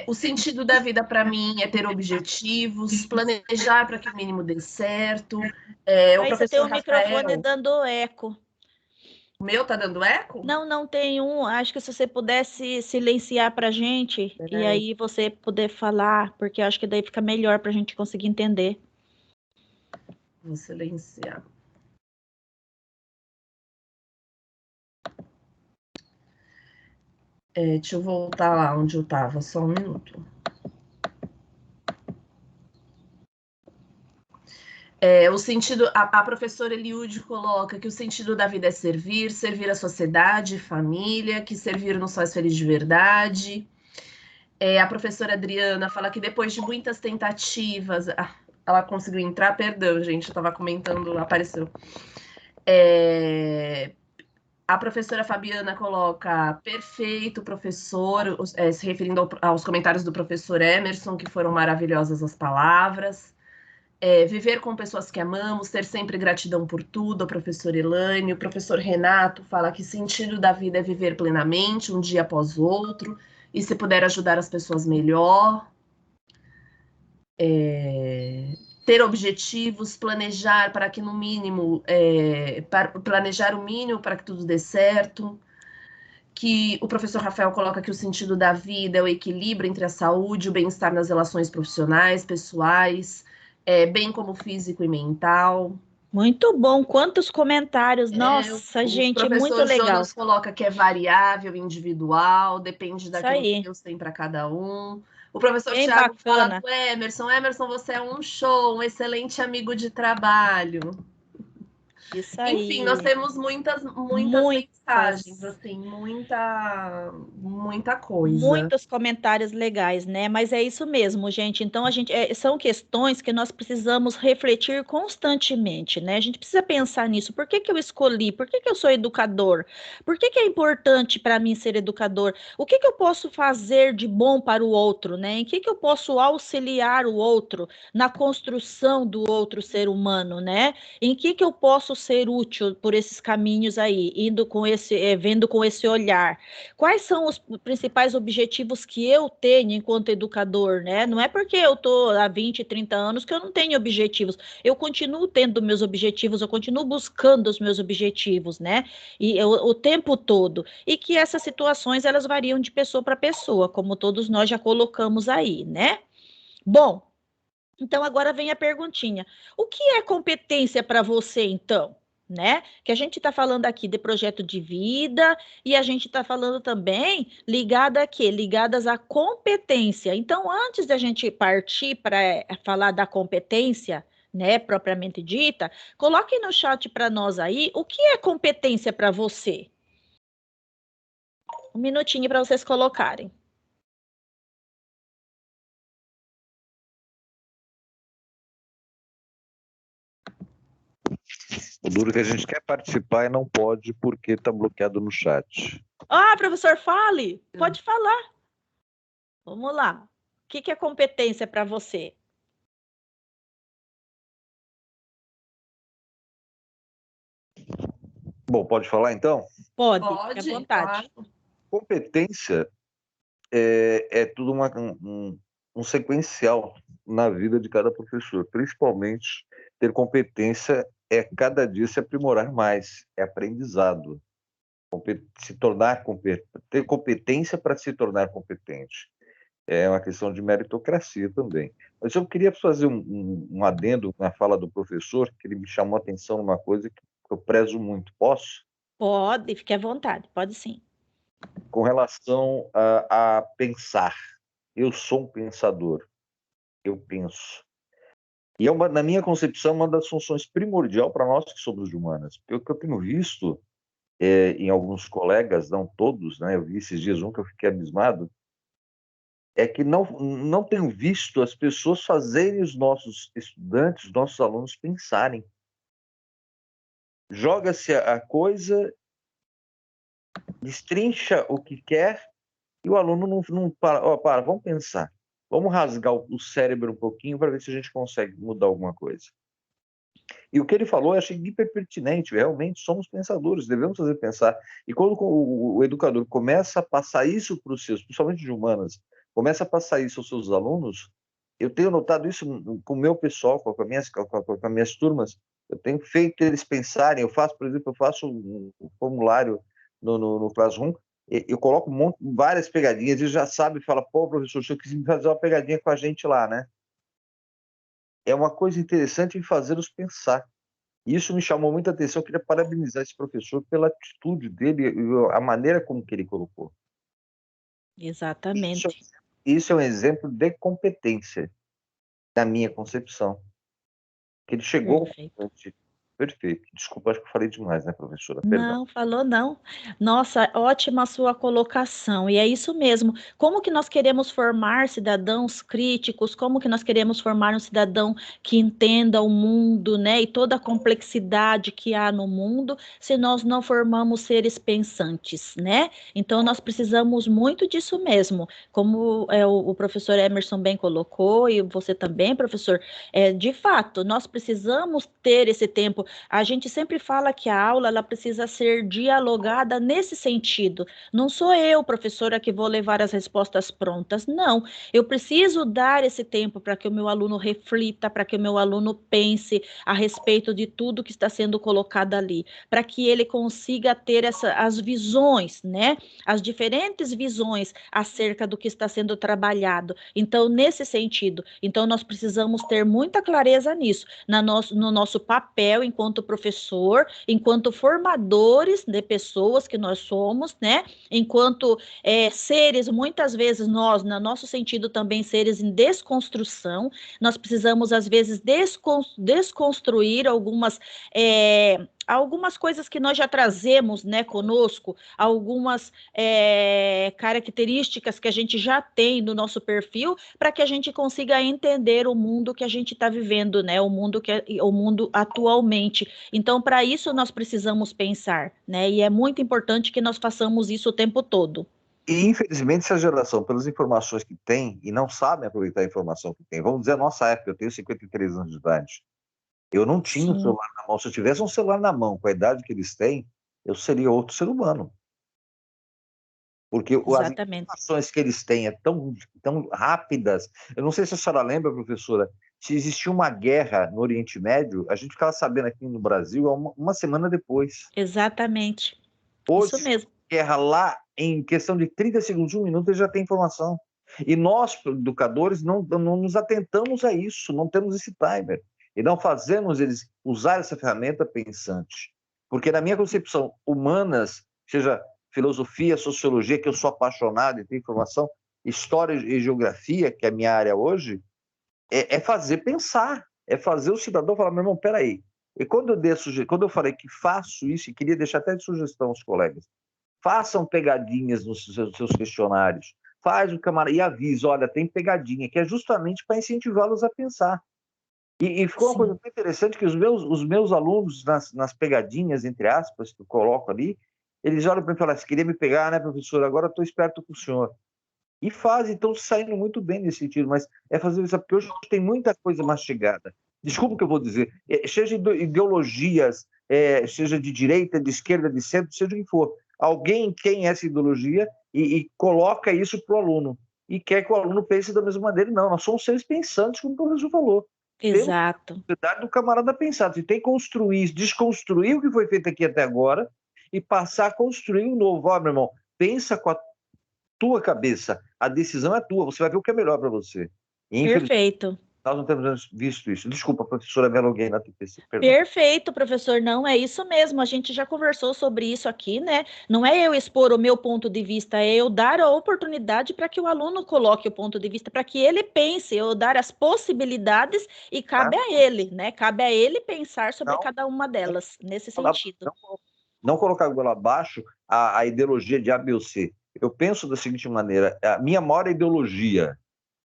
O sentido da vida para mim é ter objetivos, planejar para que o mínimo dê certo. O Thaisa, tem professor um microfone Rafael. dando eco. O meu tá dando eco? Não tem um. Acho que se você pudesse silenciar para a gente e aí você poder falar, porque acho que daí fica melhor para a gente conseguir entender. Vou silenciar. Deixa eu voltar lá onde eu estava, só um minuto. O sentido, a professora Eliude coloca que o sentido da vida é servir, servir a sociedade, família, que servir nos faz feliz de verdade. A professora Adriana fala que depois de muitas tentativas, ela conseguiu entrar, perdão, gente, eu estava comentando, apareceu. A professora Fabiana coloca perfeito, professor, se referindo aos comentários do professor Emerson, que foram maravilhosas as palavras. Viver com pessoas que amamos, ter sempre gratidão por tudo, a professora Elaine. O professor Renato fala que sentido da vida é viver plenamente, um dia após o outro, e se puder ajudar as pessoas melhor. Ter objetivos, planejar para que no mínimo, planejar o mínimo para que tudo dê certo. Que o professor Rafael coloca que o sentido da vida é o equilíbrio entre a saúde, o bem-estar nas relações profissionais, pessoais, bem como físico e mental. Muito bom, quantos comentários. Nossa, O gente, muito professor legal. Jonas coloca que é variável, individual, depende Isso daquilo que aí, Deus tem para cada um. O professor bem Tiago fala bacana. do Emerson. Emerson, você é um show, um excelente amigo de trabalho. Isso Enfim, nós aí, temos muitas muitas. mensagens, assim, muita coisa. Muitos comentários legais, né? Mas é isso mesmo, gente. Então, são questões que nós precisamos refletir constantemente, né? A gente precisa pensar nisso. Por que que eu escolhi? Por que que eu sou educador? Por que que é importante para mim ser educador? O que que eu posso fazer de bom para o outro, né? Em que eu posso auxiliar o outro na construção do outro ser humano, né? Em que eu posso ser útil por esses caminhos aí, vendo com esse olhar? Quais são os principais objetivos que eu tenho enquanto educador, né? Não é porque eu estou há 20, 30 anos que eu não tenho objetivos. Eu continuo tendo meus objetivos, eu continuo buscando os meus objetivos, né? O tempo todo. E que essas situações, elas variam de pessoa para pessoa, como todos nós já colocamos aí, né? Bom, então agora vem a perguntinha. O que é competência para você, então? Né? Que a gente está falando aqui de projeto de vida e a gente está falando também ligada a quê? Ligadas à competência. Então, antes da gente partir para falar da competência, né, propriamente dita, coloque no chat para nós aí o que é competência para você. Um minutinho para vocês colocarem. O duro que a gente quer participar e não pode porque está bloqueado no chat. Ah, professor, fale. Pode falar. Vamos lá. O que é competência para você? Bom, pode falar então? Pode, fique à vontade. Claro. Competência é tudo um sequencial na vida de cada professor. Principalmente, ter competência é cada dia se aprimorar mais, é aprendizado. Ter competência para se tornar competente. É uma questão de meritocracia também. Mas eu queria fazer um adendo na fala do professor, que ele me chamou a atenção numa coisa que eu prezo muito. Posso? Pode, fique à vontade, pode sim. Com relação a pensar. Eu sou um pensador. Eu penso. E na minha concepção, uma das funções primordial para nós que somos de humanas. Porque o que eu tenho visto em alguns colegas, não todos, né? Eu vi esses dias um que eu fiquei abismado, é que não tenho visto as pessoas fazerem os nossos estudantes, os nossos alunos pensarem. Joga-se a coisa, destrincha o que quer e o aluno não para. Vamos pensar. Vamos rasgar o cérebro um pouquinho para ver se a gente consegue mudar alguma coisa. E o que ele falou eu achei hiper pertinente. Realmente somos pensadores, devemos fazer pensar. E quando o educador começa a passar isso para os seus, principalmente de humanas, começa a passar isso aos seus alunos, eu tenho notado isso com o meu pessoal, com as minhas turmas, eu tenho feito eles pensarem. Eu faço, por exemplo, um formulário no Classroom, eu coloco várias pegadinhas, eles já sabem, fala, pô, professor, o senhor quis fazer uma pegadinha com a gente lá, né? É uma coisa interessante em fazê-los pensar. Isso me chamou muita atenção. Eu queria parabenizar esse professor pela atitude dele e a maneira como que ele colocou. Exatamente. Isso é um exemplo de competência, na minha concepção. Que ele chegou... Perfeito. Desculpa, acho que eu falei demais, né, professora? Perdão. Não, falou não. Nossa, ótima a sua colocação. E é isso mesmo. Como que nós queremos formar cidadãos críticos? Como que nós queremos formar um cidadão que entenda o mundo, né? E toda a complexidade que há no mundo, se nós não formamos seres pensantes, né? Então, nós precisamos muito disso mesmo. Como o professor Emerson bem colocou, e você também, professor, de fato, nós precisamos ter esse tempo. A gente sempre fala que a aula ela precisa ser dialogada nesse sentido. Não sou eu, professora, que vou levar as respostas prontas. Não, eu preciso dar esse tempo para que o meu aluno reflita, para que o meu aluno pense a respeito de tudo que está sendo colocado ali, para que ele consiga ter as visões, né? As diferentes visões acerca do que está sendo trabalhado. Então, nesse sentido, então nós precisamos ter muita clareza nisso, no nosso papel enquanto professor, enquanto formadores de pessoas que nós somos, né? Enquanto seres, muitas vezes nós, no nosso sentido também, seres em desconstrução, nós precisamos às vezes desconstruir algumas coisas que nós já trazemos, né, conosco, algumas características que a gente já tem no nosso perfil, para que a gente consiga entender o mundo que a gente está vivendo, né, o mundo atualmente. Então, para isso nós precisamos pensar, né, e é muito importante que nós façamos isso o tempo todo. E, infelizmente, essa geração, pelas informações que tem, e não sabem aproveitar a informação que tem, vamos dizer a nossa época, eu tenho 53 anos de idade, eu não tinha um celular na mão. Se eu tivesse um celular na mão com a idade que eles têm, eu seria outro ser humano. Porque as informações que eles têm tão rápidas. Eu não sei se a senhora lembra, professora, se existia uma guerra no Oriente Médio, a gente ficava sabendo aqui no Brasil uma semana depois. Exatamente. Hoje, isso mesmo. Guerra lá, em questão de 30 segundos, 1 minuto, ele já tem informação. E nós, educadores, não nos atentamos a isso, não temos esse timer. E não fazemos eles usar essa ferramenta pensante. Porque, na minha concepção, humanas, seja filosofia, sociologia, que eu sou apaixonado e tenho informação, história e geografia, que é a minha área hoje, é fazer pensar, é fazer o cidadão falar, meu irmão, peraí. E quando eu falei que faço isso, e queria deixar até de sugestão aos colegas, façam pegadinhas nos seus questionários, faz o camarada e avisa, olha, tem pegadinha, que é justamente para incentivá-los a pensar. E ficou uma coisa muito interessante, que os meus alunos, nas pegadinhas, entre aspas, que eu coloco ali, eles olham para mim e falam, você queria me pegar, né, professor? Agora eu estou esperto com o senhor. E fazem, estão saindo muito bem nesse sentido, mas é fazer isso, porque hoje tem muita coisa mastigada. Desculpa o que eu vou dizer, seja ideologias, seja de direita, de esquerda, de centro, seja o que for. Alguém tem essa ideologia e coloca isso para o aluno, e quer que o aluno pense da mesma maneira. Não, nós somos seres pensantes, como o professor falou. Exato. Temos a possibilidade do camarada pensar. Você tem que construir, desconstruir o que foi feito aqui até agora e passar a construir um novo. Ó, meu irmão, pensa com a tua cabeça. A decisão é tua, você vai ver o que é melhor para você. Perfeito. Nós não temos visto isso. Desculpa, professora, me alonguei na TPC. Perdão. Perfeito, professor. Não, é isso mesmo. A gente já conversou sobre isso aqui, né? Não é eu expor o meu ponto de vista, é eu dar a oportunidade para que o aluno coloque o ponto de vista, para que ele pense, eu dar as possibilidades e cabe a ele, né? Cabe a ele pensar sobre cada uma delas, nesse sentido. Não colocar goela abaixo a ideologia de A, B ou C. Eu penso da seguinte maneira, a minha maior ideologia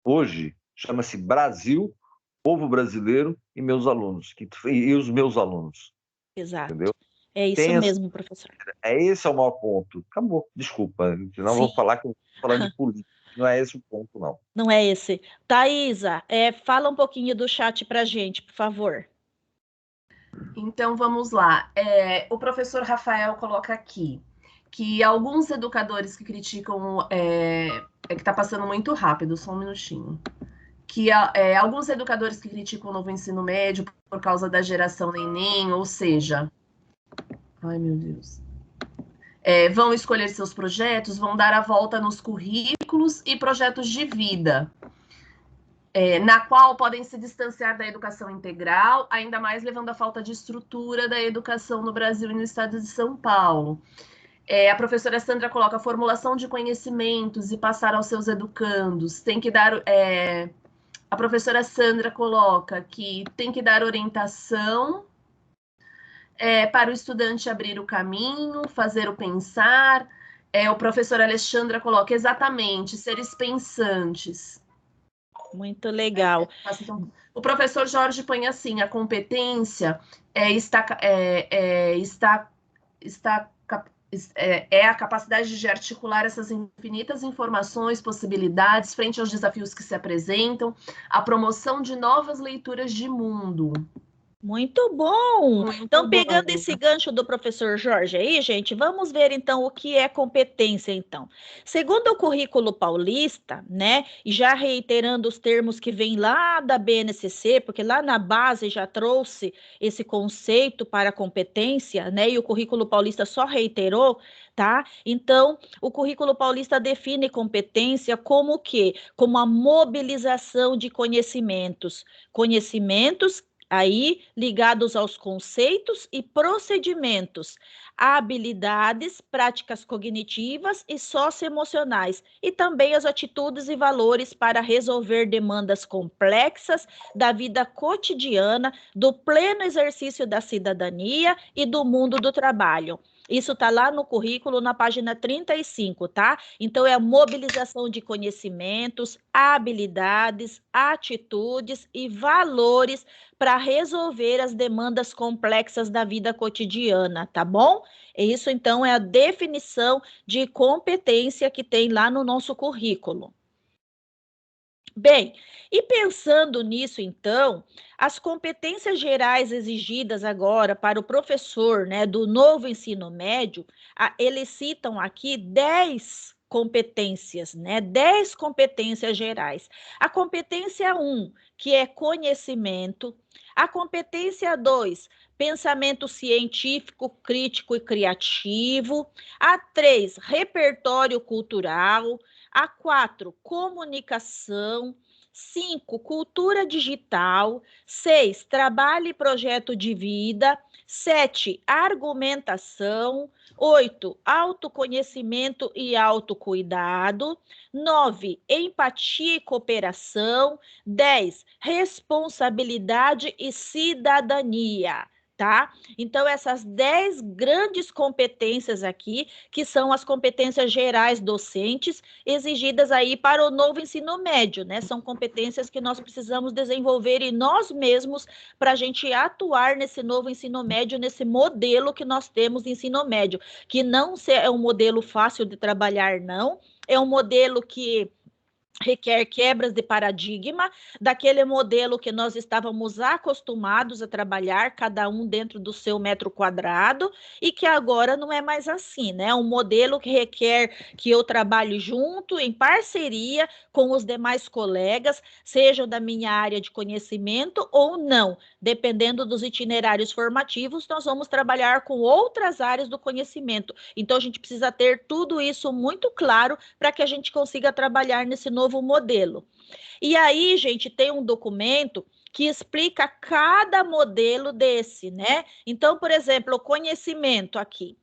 hoje chama-se Brasil, povo brasileiro e meus alunos, e os meus alunos. Exato. Entendeu? É isso mesmo, professor. Esse é o maior ponto. Acabou, desculpa, senão vou falar que eu vou falar de política. Não é esse o ponto, não. Não é esse. Thaisa, fala um pouquinho do chat para a gente, por favor. Então, vamos lá. O professor Rafael coloca aqui que alguns educadores que criticam... que está passando muito rápido, só um minutinho. Que alguns educadores que criticam o novo ensino médio por causa da geração neném, ou seja... Ai, meu Deus. Vão escolher seus projetos, vão dar a volta nos currículos e projetos de vida, na qual podem se distanciar da educação integral, ainda mais levando à falta de estrutura da educação no Brasil e no estado de São Paulo. A professora Sandra coloca a formulação de conhecimentos e passar aos seus educandos. Tem que dar... a professora Sandra coloca que tem que dar orientação para o estudante abrir o caminho, fazer o pensar. O professor Alexandra coloca exatamente, seres pensantes. Muito legal. O professor Jorge põe assim, a competência é a capacidade de articular essas infinitas informações, possibilidades, frente aos desafios que se apresentam, a promoção de novas leituras de mundo. Muito bom! Então, pegando esse gancho do professor Jorge aí, gente, vamos ver então o que é competência, então. Segundo o currículo paulista, né, e já reiterando os termos que vêm lá da BNCC, porque lá na base já trouxe esse conceito para competência, né, e o currículo paulista só reiterou, tá? Então, o currículo paulista define competência como o quê? Como a mobilização de conhecimentos aí ligados aos conceitos e procedimentos, habilidades, práticas cognitivas e socioemocionais, e também as atitudes e valores para resolver demandas complexas da vida cotidiana, do pleno exercício da cidadania e do mundo do trabalho. Isso está lá no currículo, na página 35, tá? Então, é a mobilização de conhecimentos, habilidades, atitudes e valores para resolver as demandas complexas da vida cotidiana, tá bom? Isso, então, é a definição de competência que tem lá no nosso currículo. Bem, e pensando nisso, então, as competências gerais exigidas agora para o professor, né, do novo ensino médio, eles citam aqui 10 competências, né, 10 competências gerais. A competência 1, que é conhecimento. A competência 2, pensamento científico, crítico e criativo. A 3, repertório cultural. A 4, comunicação. 5, cultura digital. 6, trabalho e projeto de vida. 7, argumentação. 8, autoconhecimento e autocuidado. 9, empatia e cooperação. 10, responsabilidade e cidadania. Tá? Então, essas 10 grandes competências aqui, que são as competências gerais docentes, exigidas aí para o novo ensino médio, né? São competências que nós precisamos desenvolver em nós mesmos para a gente atuar nesse novo ensino médio, nesse modelo que nós temos de ensino médio, que não é um modelo fácil de trabalhar, não, é um modelo que requer quebras de paradigma daquele modelo que nós estávamos acostumados a trabalhar, cada um dentro do seu metro quadrado, e que agora não é mais assim, né? É um modelo que requer que eu trabalhe junto, em parceria com os demais colegas, sejam da minha área de conhecimento ou não. Dependendo dos itinerários formativos, nós vamos trabalhar com outras áreas do conhecimento. Então, a gente precisa ter tudo isso muito claro para que a gente consiga trabalhar nesse novo modelo. E aí, gente, tem um documento que explica cada modelo desse, né? Então, por exemplo, o conhecimento aqui.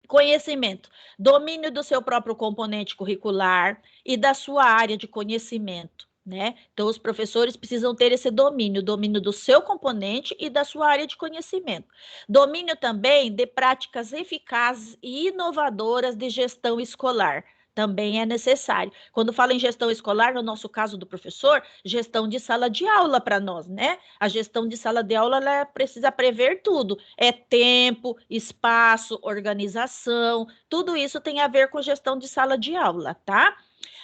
Conhecimento, domínio do seu próprio componente curricular e da sua área de conhecimento, né? Então, os professores precisam ter esse domínio do seu componente e da sua área de conhecimento. Domínio também de práticas eficazes e inovadoras de gestão escolar. Também é necessário. Quando falo em gestão escolar, no nosso caso do professor, gestão de sala de aula para nós, né? A gestão de sala de aula, ela precisa prever tudo. É tempo, espaço, organização, tudo isso tem a ver com gestão de sala de aula, tá?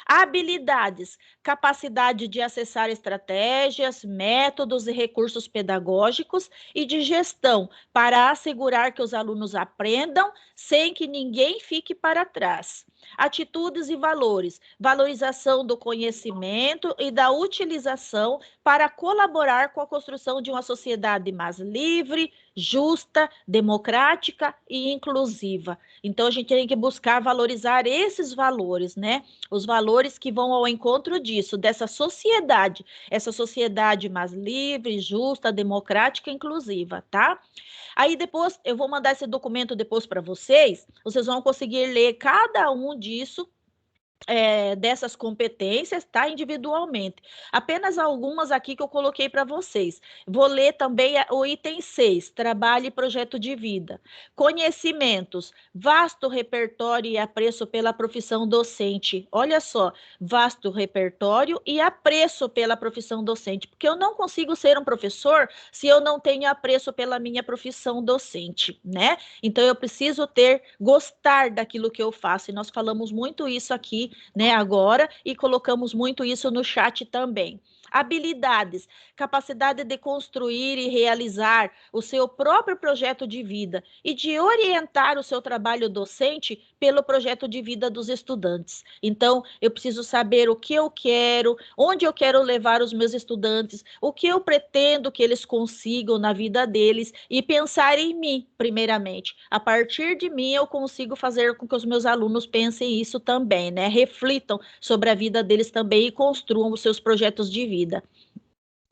Habilidades, capacidade de acessar estratégias, métodos e recursos pedagógicos e de gestão para assegurar que os alunos aprendam sem que ninguém fique para trás. Atitudes e valores, valorização do conhecimento e da utilização para colaborar com a construção de uma sociedade mais livre, justa, democrática e inclusiva. Então, a gente tem que buscar valorizar esses valores, né? Os valores que vão ao encontro disso, dessa sociedade, essa sociedade mais livre, justa, democrática e inclusiva, tá? Aí depois, eu vou mandar esse documento depois para vocês vão conseguir ler cada um disso, dessas competências, tá? Individualmente. Apenas algumas aqui que eu coloquei para vocês. Vou ler também o item 6, trabalho e projeto de vida. Conhecimentos, vasto repertório e apreço pela profissão docente. Olha só, vasto repertório e apreço pela profissão docente, porque eu não consigo ser um professor se eu não tenho apreço pela minha profissão docente, né? Então, eu preciso gostar daquilo que eu faço, e nós falamos muito isso aqui, né, agora, e colocamos muito isso no chat também. Habilidades, capacidade de construir e realizar o seu próprio projeto de vida e de orientar o seu trabalho docente pelo projeto de vida dos estudantes. Então, eu preciso saber o que eu quero, onde eu quero levar os meus estudantes, o que eu pretendo que eles consigam na vida deles e pensar em mim, primeiramente. A partir de mim, eu consigo fazer com que os meus alunos pensem isso também, né? Reflitam sobre a vida deles também e construam os seus projetos de vida.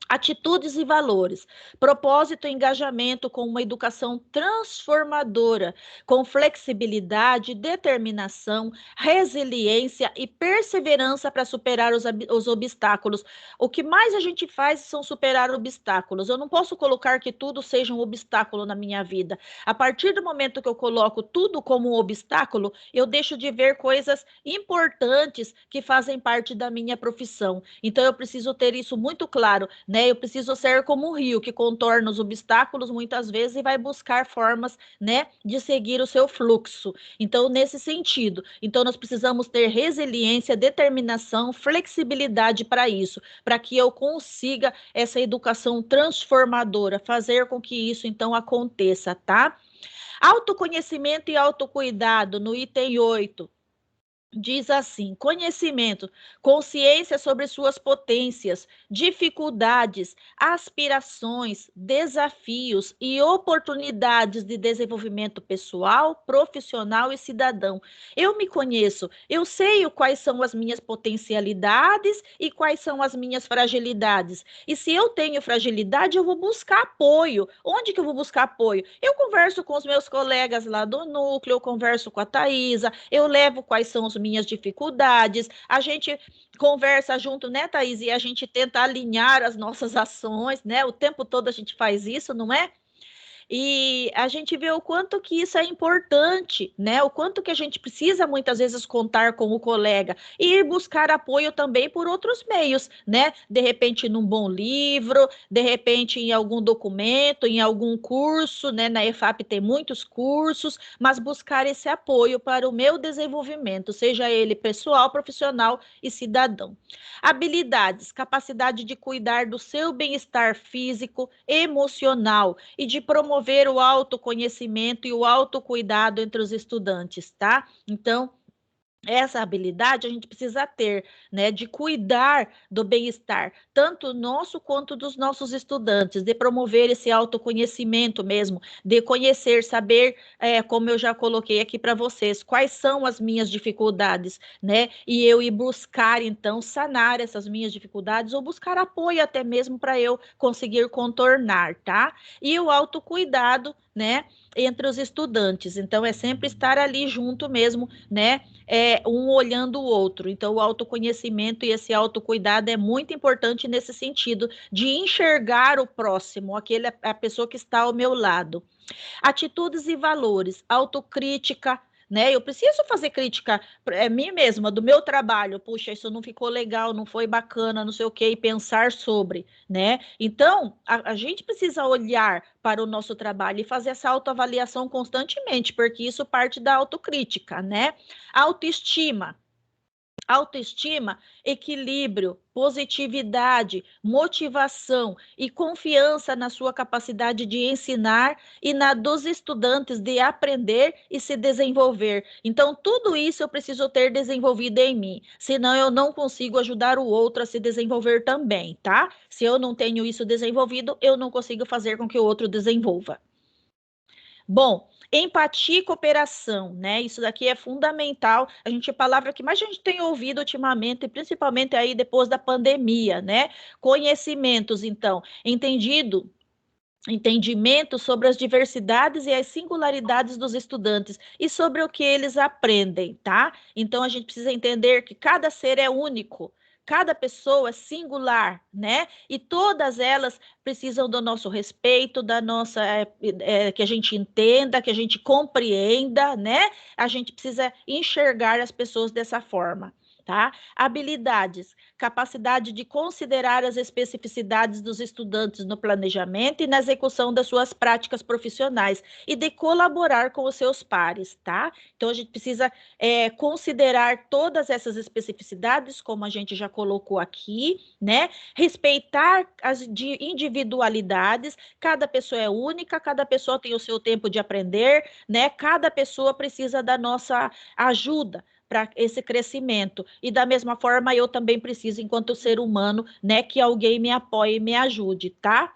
Atitudes e valores, propósito e engajamento com uma educação transformadora, com flexibilidade, determinação, resiliência e perseverança para superar os obstáculos. O que mais a gente faz são superar obstáculos. Eu não posso colocar que tudo seja um obstáculo na minha vida. A partir do momento que eu coloco tudo como um obstáculo, eu deixo de ver coisas importantes que fazem parte da minha profissão. Então, eu preciso ter isso muito claro, né? Eu preciso ser como um rio que contorna os obstáculos muitas vezes e vai buscar formas, né, de seguir o seu fluxo. Então, nesse sentido, nós precisamos ter resiliência, determinação, flexibilidade para isso, para que eu consiga essa educação transformadora, fazer com que isso então aconteça, tá? Autoconhecimento e autocuidado, no item 8. Diz assim: conhecimento, consciência sobre suas potências, dificuldades, aspirações, desafios e oportunidades de desenvolvimento pessoal, profissional e cidadão. Eu me conheço, eu sei quais são as minhas potencialidades e quais são as minhas fragilidades. E se eu tenho fragilidade, eu vou buscar apoio. Onde que eu vou buscar apoio? Eu converso com os meus colegas lá do núcleo, eu converso com a Thaisa, eu levo quais são as minhas dificuldades, a gente conversa junto, né, Thaís? E a gente tenta alinhar as nossas ações, né? O tempo todo a gente faz isso, não é? E a gente vê o quanto que isso é importante, né? O quanto que a gente precisa muitas vezes contar com o colega e ir buscar apoio também por outros meios, né? De repente num bom livro, de repente em algum documento, em algum curso, né? Na EFAP tem muitos cursos, mas buscar esse apoio para o meu desenvolvimento, seja ele pessoal, profissional e cidadão. Habilidades, capacidade de cuidar do seu bem-estar físico, emocional e de promover o autoconhecimento e o autocuidado entre os estudantes, tá? Então, essa habilidade a gente precisa ter, né, de cuidar do bem-estar, tanto nosso quanto dos nossos estudantes, de promover esse autoconhecimento mesmo, de conhecer, saber, como eu já coloquei aqui para vocês, quais são as minhas dificuldades, né, e eu ir buscar, então, sanar essas minhas dificuldades ou buscar apoio até mesmo para eu conseguir contornar, tá? E o autocuidado, né, entre os estudantes, então é sempre estar ali junto mesmo, né, um olhando o outro. Então, o autoconhecimento e esse autocuidado é muito importante nesse sentido, de enxergar o próximo, a pessoa que está ao meu lado. Atitudes e valores, autocrítica, né? Eu preciso fazer crítica a mim mesma, do meu trabalho. Puxa, isso não ficou legal, não foi bacana, não sei o quê, e pensar sobre, né? Então, a gente precisa olhar para o nosso trabalho e fazer essa autoavaliação constantemente, porque isso parte da autocrítica, né? Autoestima. Autoestima, equilíbrio, positividade, motivação e confiança na sua capacidade de ensinar e na dos estudantes de aprender e se desenvolver. Então, tudo isso eu preciso ter desenvolvido em mim, senão eu não consigo ajudar o outro a se desenvolver também, tá? Se eu não tenho isso desenvolvido, eu não consigo fazer com que o outro desenvolva. Bom, empatia e cooperação, né? Isso daqui é fundamental. A gente, a palavra que mais a gente tem ouvido ultimamente, principalmente aí depois da pandemia, né? Conhecimentos, então, entendimento sobre as diversidades e as singularidades dos estudantes e sobre o que eles aprendem, tá? Então a gente precisa entender que cada ser é único. Cada pessoa é singular, né? E todas elas precisam do nosso respeito, da nossa que a gente entenda, que a gente compreenda, né? A gente precisa enxergar as pessoas dessa forma, tá? Habilidades, capacidade de considerar as especificidades dos estudantes no planejamento e na execução das suas práticas profissionais e de colaborar com os seus pares, tá? Então a gente precisa considerar todas essas especificidades, como a gente já colocou aqui, né? Respeitar as individualidades, cada pessoa é única, cada pessoa tem o seu tempo de aprender, né? Cada pessoa precisa da nossa ajuda para esse crescimento. E da mesma forma, eu também preciso, enquanto ser humano, né, que alguém me apoie e me ajude, tá?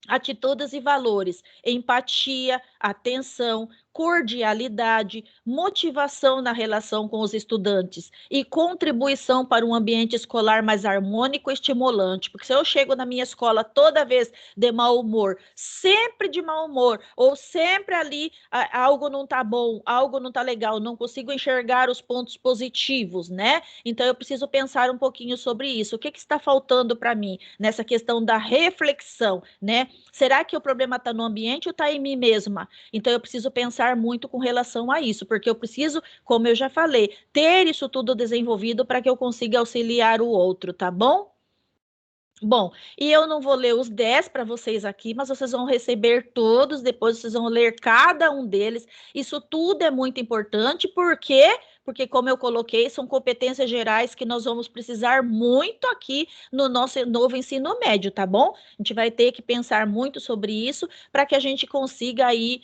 Atitudes e valores, empatia, atenção, cordialidade, motivação na relação com os estudantes e contribuição para um ambiente escolar mais harmônico e estimulante. Porque se eu chego na minha escola toda vez de mau humor, sempre de mau humor, ou sempre ali algo não tá bom, algo não tá legal, não consigo enxergar os pontos positivos, né? Então eu preciso pensar um pouquinho sobre isso. O que está faltando para mim nessa questão da reflexão, né? Será que o problema está no ambiente ou está em mim mesma? Então eu preciso pensar muito com relação a isso, porque eu preciso, como eu já falei, ter isso tudo desenvolvido para que eu consiga auxiliar o outro, tá bom? Bom, e eu não vou ler os 10 para vocês aqui, mas vocês vão receber todos, depois vocês vão ler cada um deles. Isso tudo é muito importante, por quê? Porque, como eu coloquei, são competências gerais que nós vamos precisar muito aqui no nosso novo ensino médio, tá bom? A gente vai ter que pensar muito sobre isso para que a gente consiga aí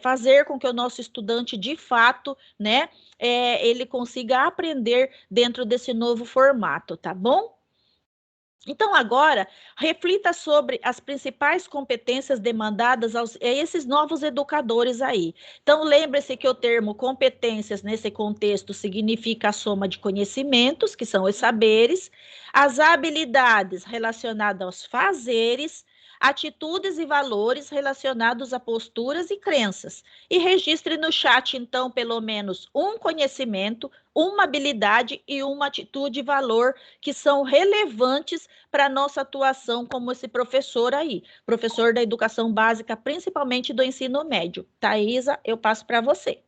fazer com que o nosso estudante, de fato, né, ele consiga aprender dentro desse novo formato, tá bom? Então, agora, reflita sobre as principais competências demandadas a esses novos educadores aí. Então, lembre-se que o termo competências, nesse contexto, significa a soma de conhecimentos, que são os saberes, as habilidades relacionadas aos fazeres, atitudes e valores relacionados a posturas e crenças. E registre no chat, então, pelo menos um conhecimento, uma habilidade e uma atitude e valor que são relevantes para a nossa atuação como esse professor aí, professor da educação básica, principalmente do ensino médio. Thaisa, eu passo para você.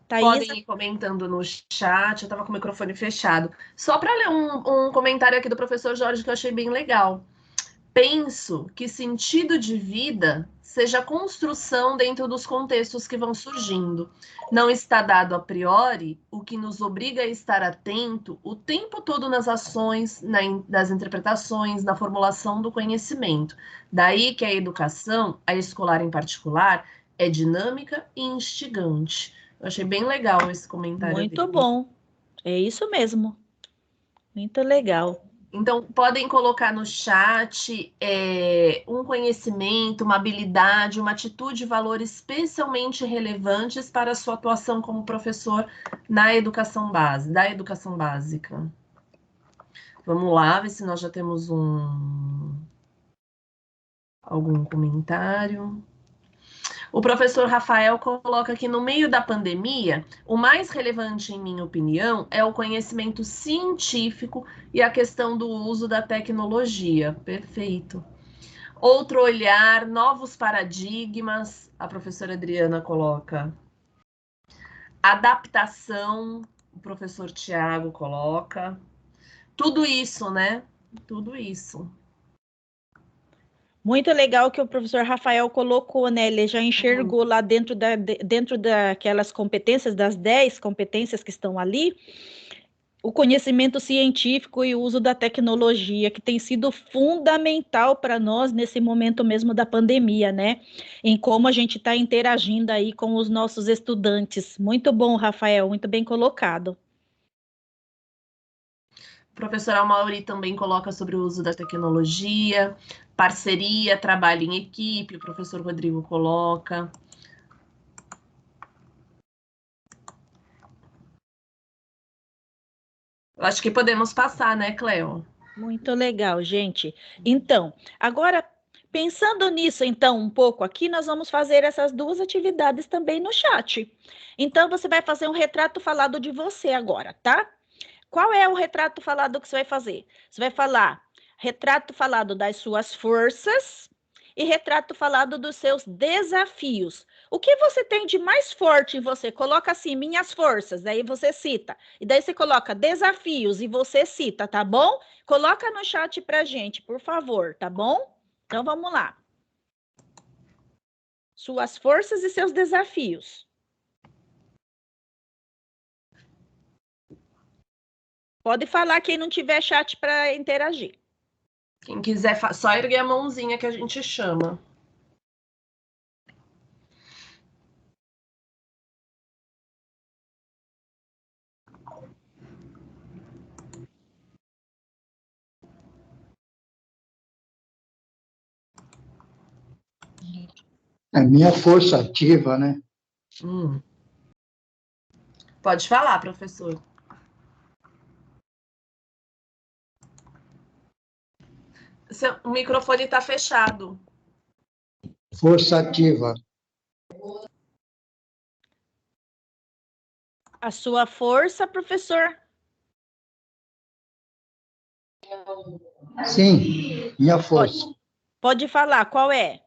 Thaisa? Podem ir comentando no chat, eu estava com o microfone fechado. Só para ler um comentário aqui do professor Jorge que eu achei bem legal. Penso que sentido de vida seja construção dentro dos contextos que vão surgindo. Não está dado a priori, o que nos obriga a estar atento o tempo todo nas ações, nas interpretações, na formulação do conhecimento. Daí que a educação, a escolar em particular, é dinâmica e instigante. Eu achei bem legal esse comentário. Muito bom. É isso mesmo. Muito legal. Então, podem colocar no chat um conhecimento, uma habilidade, uma atitude e valor especialmente relevantes para a sua atuação como professor na educação básica, da educação básica. Vamos lá, ver se nós já temos algum comentário. O professor Rafael coloca que no meio da pandemia, o mais relevante, em minha opinião, é o conhecimento científico e a questão do uso da tecnologia. Perfeito. Outro olhar, novos paradigmas, a professora Adriana coloca. Adaptação, o professor Tiago coloca. Tudo isso, né? Tudo isso. Muito legal que o professor Rafael colocou, né? Ele já enxergou lá dentro daquelas competências, das 10 competências que estão ali, o conhecimento científico e o uso da tecnologia, que tem sido fundamental para nós nesse momento mesmo da pandemia, né? Em como a gente está interagindo aí com os nossos estudantes. Muito bom, Rafael, muito bem colocado. O professor Amauri também coloca sobre o uso da tecnologia, parceria, trabalho em equipe, o professor Rodrigo coloca. Eu acho que podemos passar, né, Cleo? Muito legal, gente. Então, agora, pensando nisso, então, um pouco aqui, nós vamos fazer essas duas atividades também no chat. Então, você vai fazer um retrato falado de você agora, tá? Qual é o retrato falado que você vai fazer? Você vai falar retrato falado das suas forças e retrato falado dos seus desafios. O que você tem de mais forte em você? Coloca assim, minhas forças, daí você cita. E daí você coloca desafios e você cita, tá bom? Coloca no chat pra gente, por favor, tá bom? Então vamos lá. Suas forças e seus desafios. Pode falar quem não tiver chat para interagir. Quem quiser, só erguer a mãozinha que a gente chama. É minha força ativa, né? Pode falar, professor. O microfone está fechado. Força ativa. A sua força, professor? Sim, minha força. Pode falar, qual é?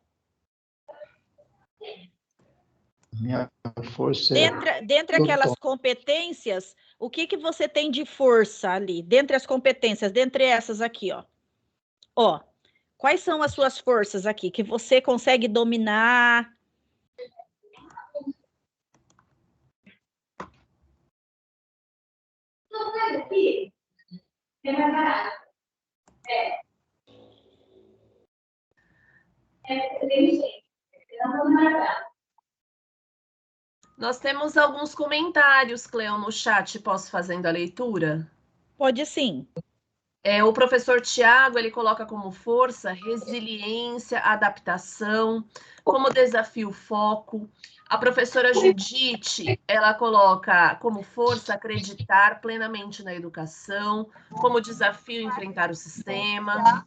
Minha força é Dentre aquelas competências, o que você tem de força ali? Dentre as competências, dentre essas aqui, ó. Ó, quais são as suas forças aqui que você consegue dominar? Nós temos alguns comentários, Cleo, no chat. Posso fazendo a leitura? Pode sim. O professor Tiago, ele coloca como força resiliência, adaptação, como desafio foco. A professora Judite, ela coloca como força acreditar plenamente na educação, como desafio enfrentar o sistema.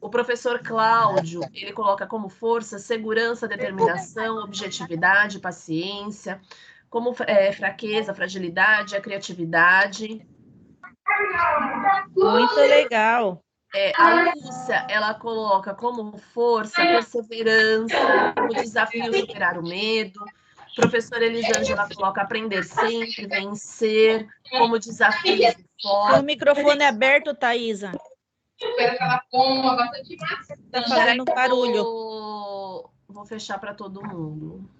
O professor Cláudio, ele coloca como força segurança, determinação, objetividade, paciência, como fraqueza, fragilidade, a criatividade. Muito legal. A Lúcia, ela coloca como força perseverança, como desafio superar o medo. Professora Elisângela coloca aprender sempre, vencer, como desafio de foco. Tem o microfone aberto, Thaisa. Tá fazendo barulho. Vou fechar para todo mundo.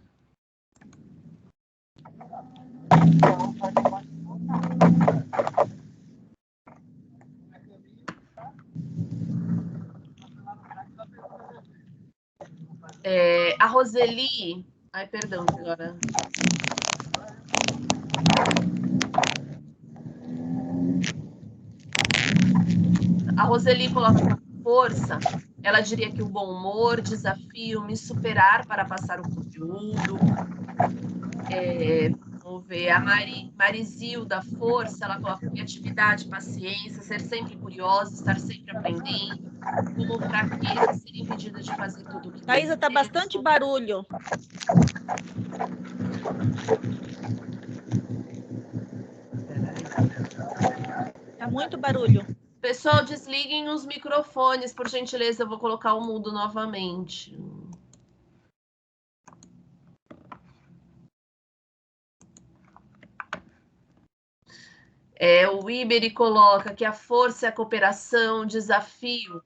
A Roseli... Ai, perdão, agora... A Roseli coloca força, ela diria que o bom humor, desafio, me superar para passar o conteúdo. Vamos ver, a Marizilda, força, ela coloca criatividade, paciência, ser sempre curiosa, estar sempre aprendendo. Como fraqueza, ser impedida de fazer tudo o que Thaisa, tá bastante barulho. Tá muito barulho. Pessoal, desliguem os microfones, por gentileza, eu vou colocar o mudo novamente. O Iberi coloca que a força é a cooperação, desafio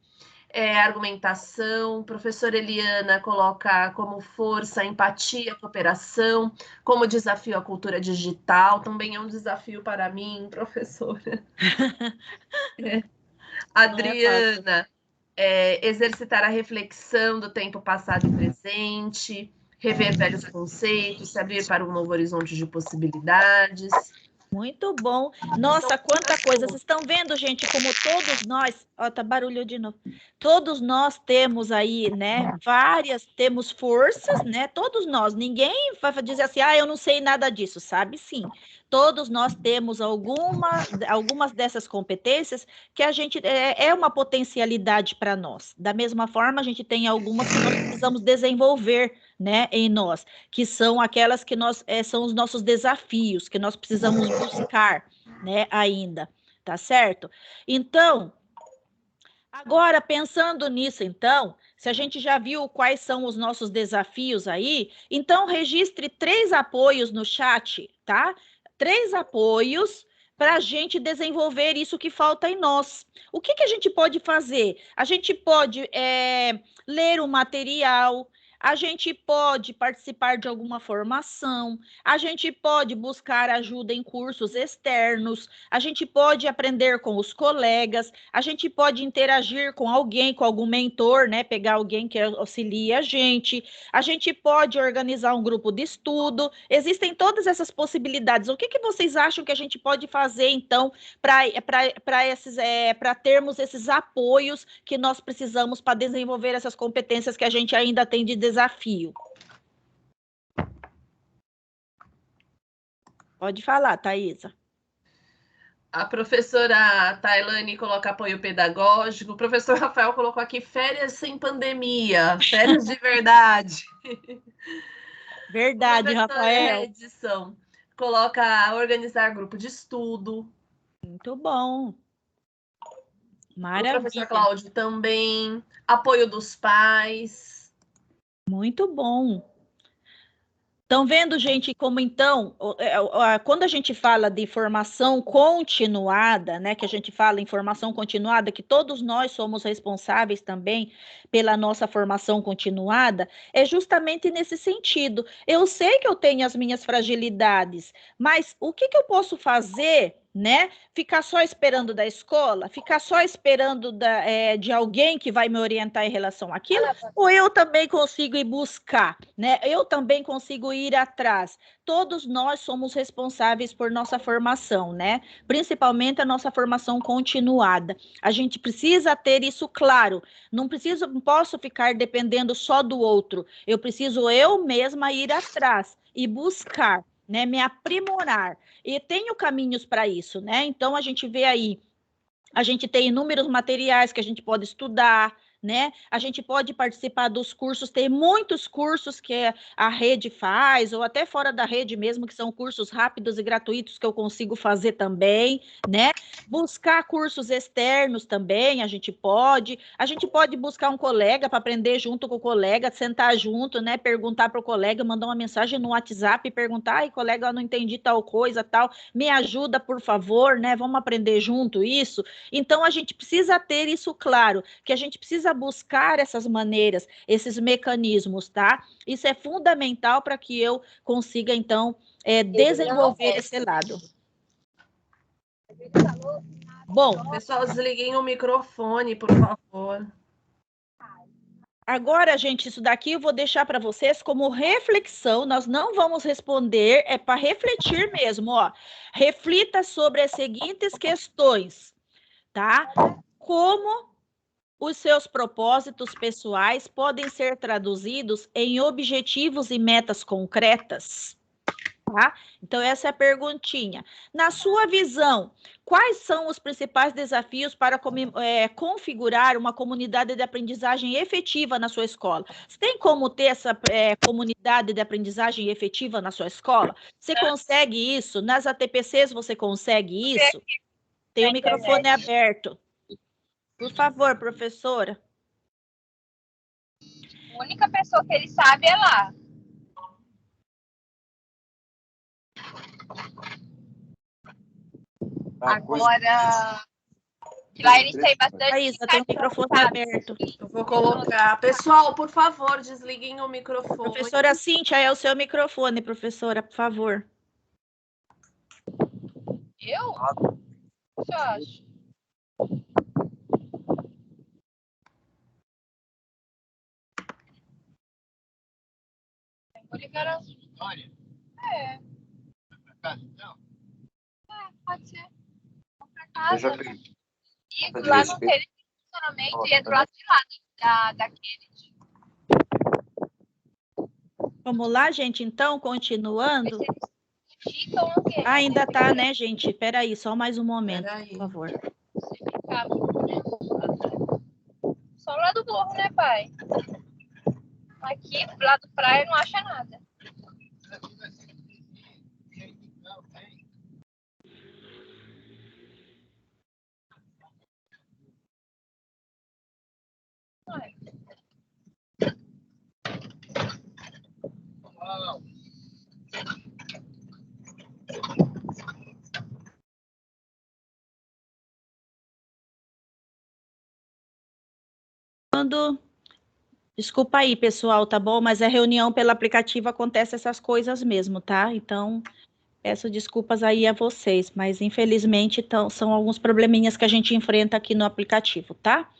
argumentação. Professora Eliana coloca como força, empatia, cooperação, como desafio a cultura digital. Também é um desafio para mim, professora. Adriana, exercitar a reflexão do tempo passado e presente, rever velhos conceitos, se abrir para um novo horizonte de possibilidades. Muito bom. Nossa, quanta coisa. Vocês estão vendo, gente, como todos nós... Ó, tá barulho de novo. Todos nós temos aí, né, temos forças, né, todos nós. Ninguém vai dizer assim, eu não sei nada disso, sabe? Sim. Todos nós temos algumas dessas competências que a gente é uma potencialidade para nós. Da mesma forma, a gente tem algumas que nós precisamos desenvolver, né, em nós, que são aquelas que são os nossos desafios, que nós precisamos buscar, né, ainda, tá certo? Então, agora, pensando nisso, então, se a gente já viu quais são os nossos desafios aí, então registre 3 apoios no chat, tá? 3 apoios para a gente desenvolver isso que falta em nós. O que a gente pode fazer? A gente pode ler o material, a gente pode participar de alguma formação, a gente pode buscar ajuda em cursos externos, a gente pode aprender com os colegas, a gente pode interagir com alguém, com algum mentor, né? Pegar alguém que auxilie a gente pode organizar um grupo de estudo, existem todas essas possibilidades. O que vocês acham que a gente pode fazer, então, para termos esses apoios que nós precisamos para desenvolver essas competências que a gente ainda tem de desafio? Pode falar, Thaisa. A professora Tailane coloca apoio pedagógico, o professor Rafael colocou aqui férias sem pandemia, férias de verdade. Verdade, Rafael. Edição coloca organizar grupo de estudo. Muito bom. Maravilha. O professor Cláudio também. Apoio dos pais. Muito bom. Estão vendo, gente, como então, quando a gente fala de formação continuada, né, que a gente fala em formação continuada, que todos nós somos responsáveis também pela nossa formação continuada, é justamente nesse sentido. Eu sei que eu tenho as minhas fragilidades, mas o que eu posso fazer, né? Ficar só esperando da escola? Ficar só esperando de alguém que vai me orientar em relação àquilo? Ou eu também consigo ir buscar, né? Eu também consigo ir atrás. Todos nós somos responsáveis por nossa formação, né? Principalmente a nossa formação continuada. A gente precisa ter isso claro. Não posso ficar dependendo só do outro. Eu preciso eu mesma ir atrás e buscar, né? Me aprimorar. E tenho caminhos para isso, né? Então a gente vê aí, a gente tem inúmeros materiais que a gente pode estudar, né? A gente pode participar dos cursos, tem muitos cursos que a rede faz, ou até fora da rede mesmo, que são cursos rápidos e gratuitos que eu consigo fazer também, né? Buscar cursos externos também, a gente pode buscar um colega para aprender junto com o colega, sentar junto, né? Perguntar para o colega, mandar uma mensagem no WhatsApp e perguntar, ai, colega, eu não entendi tal coisa, tal, me ajuda, por favor, né? Vamos aprender junto isso. Então, a gente precisa ter isso claro, que a gente precisa buscar essas maneiras, esses mecanismos, tá? Isso é fundamental para que eu consiga, então, desenvolver esse lado. Bom, pessoal, desliguem o microfone, por favor. Agora, gente, isso daqui eu vou deixar para vocês como reflexão, nós não vamos responder, é para refletir mesmo, ó. Reflita sobre as seguintes questões, tá? Como os seus propósitos pessoais podem ser traduzidos em objetivos e metas concretas? Tá? Então, essa é a perguntinha. Na sua visão, quais são os principais desafios para configurar uma comunidade de aprendizagem efetiva na sua escola? Você tem como ter essa comunidade de aprendizagem efetiva na sua escola? Você consegue isso? Nas ATPCs você consegue isso? Tem o microfone aberto. Por favor, professora. A única pessoa que ele sabe é lá. Agora, Lá eles têm bastante. Raíssa, tem o microfone aberto. Eu vou colocar. Pessoal, por favor, desliguem o microfone. Professora Cíntia, é o seu microfone, professora, por favor. Eu? O que eu acho? Vou ligar a... É. Pode ser. Vou pra casa. E lá não tem funcionamento e entro lá de lá da Kennedy. Vamos lá, gente, então, continuando. Ficam o quê? Ainda tá, né, gente? Peraí, só mais um momento, Peraí. por favor. Só lá do morro, né, pai? Aqui, lá do praia, não acha nada. Desculpa aí, pessoal, tá bom? Mas a reunião pelo aplicativo acontece essas coisas mesmo, tá? Então, peço desculpas aí a vocês, mas infelizmente são alguns probleminhas que a gente enfrenta aqui no aplicativo, tá?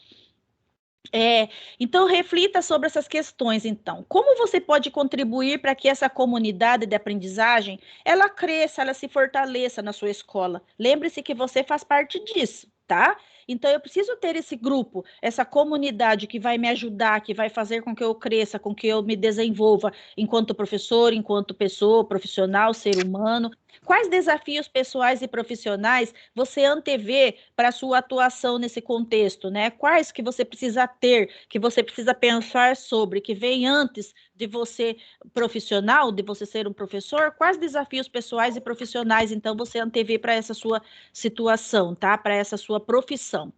Então, reflita sobre essas questões, então. Como você pode contribuir para que essa comunidade de aprendizagem, ela cresça, ela se fortaleça na sua escola? Lembre-se que você faz parte disso, tá? Então, eu preciso ter esse grupo, essa comunidade que vai me ajudar, que vai fazer com que eu cresça, com que eu me desenvolva enquanto professor, enquanto pessoa, profissional, ser humano. Quais desafios pessoais e profissionais você antevê para a sua atuação nesse contexto, né? Quais que você precisa ter, que você precisa pensar sobre, que vem antes de você profissional, de você ser um professor? Quais desafios pessoais e profissionais, então, você antevê para essa sua situação, tá? Para essa sua profissão?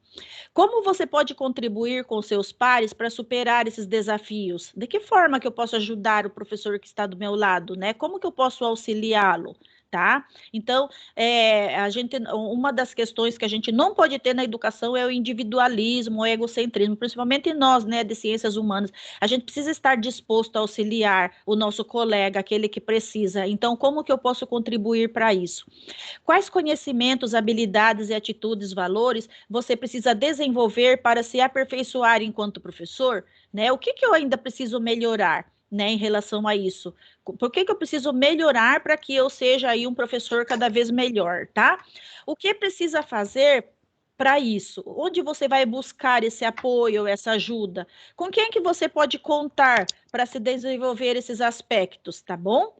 Como você pode contribuir com seus pares para superar esses desafios? De que forma que eu posso ajudar o professor que está do meu lado, né? Como que eu posso auxiliá-lo? Tá? Então, uma das questões que a gente não pode ter na educação é o individualismo, o egocentrismo, principalmente nós, né, de ciências humanas. A gente precisa estar disposto a auxiliar o nosso colega, aquele que precisa. Então, como que eu posso contribuir para isso? Quais conhecimentos, habilidades e atitudes, valores você precisa desenvolver para se aperfeiçoar enquanto professor? Né? O que eu ainda preciso melhorar? Né, em relação a isso. Por que eu preciso melhorar para que eu seja aí um professor cada vez melhor, tá? O que precisa fazer para isso? Onde você vai buscar esse apoio, essa ajuda? Com quem que você pode contar para se desenvolver esses aspectos, tá bom?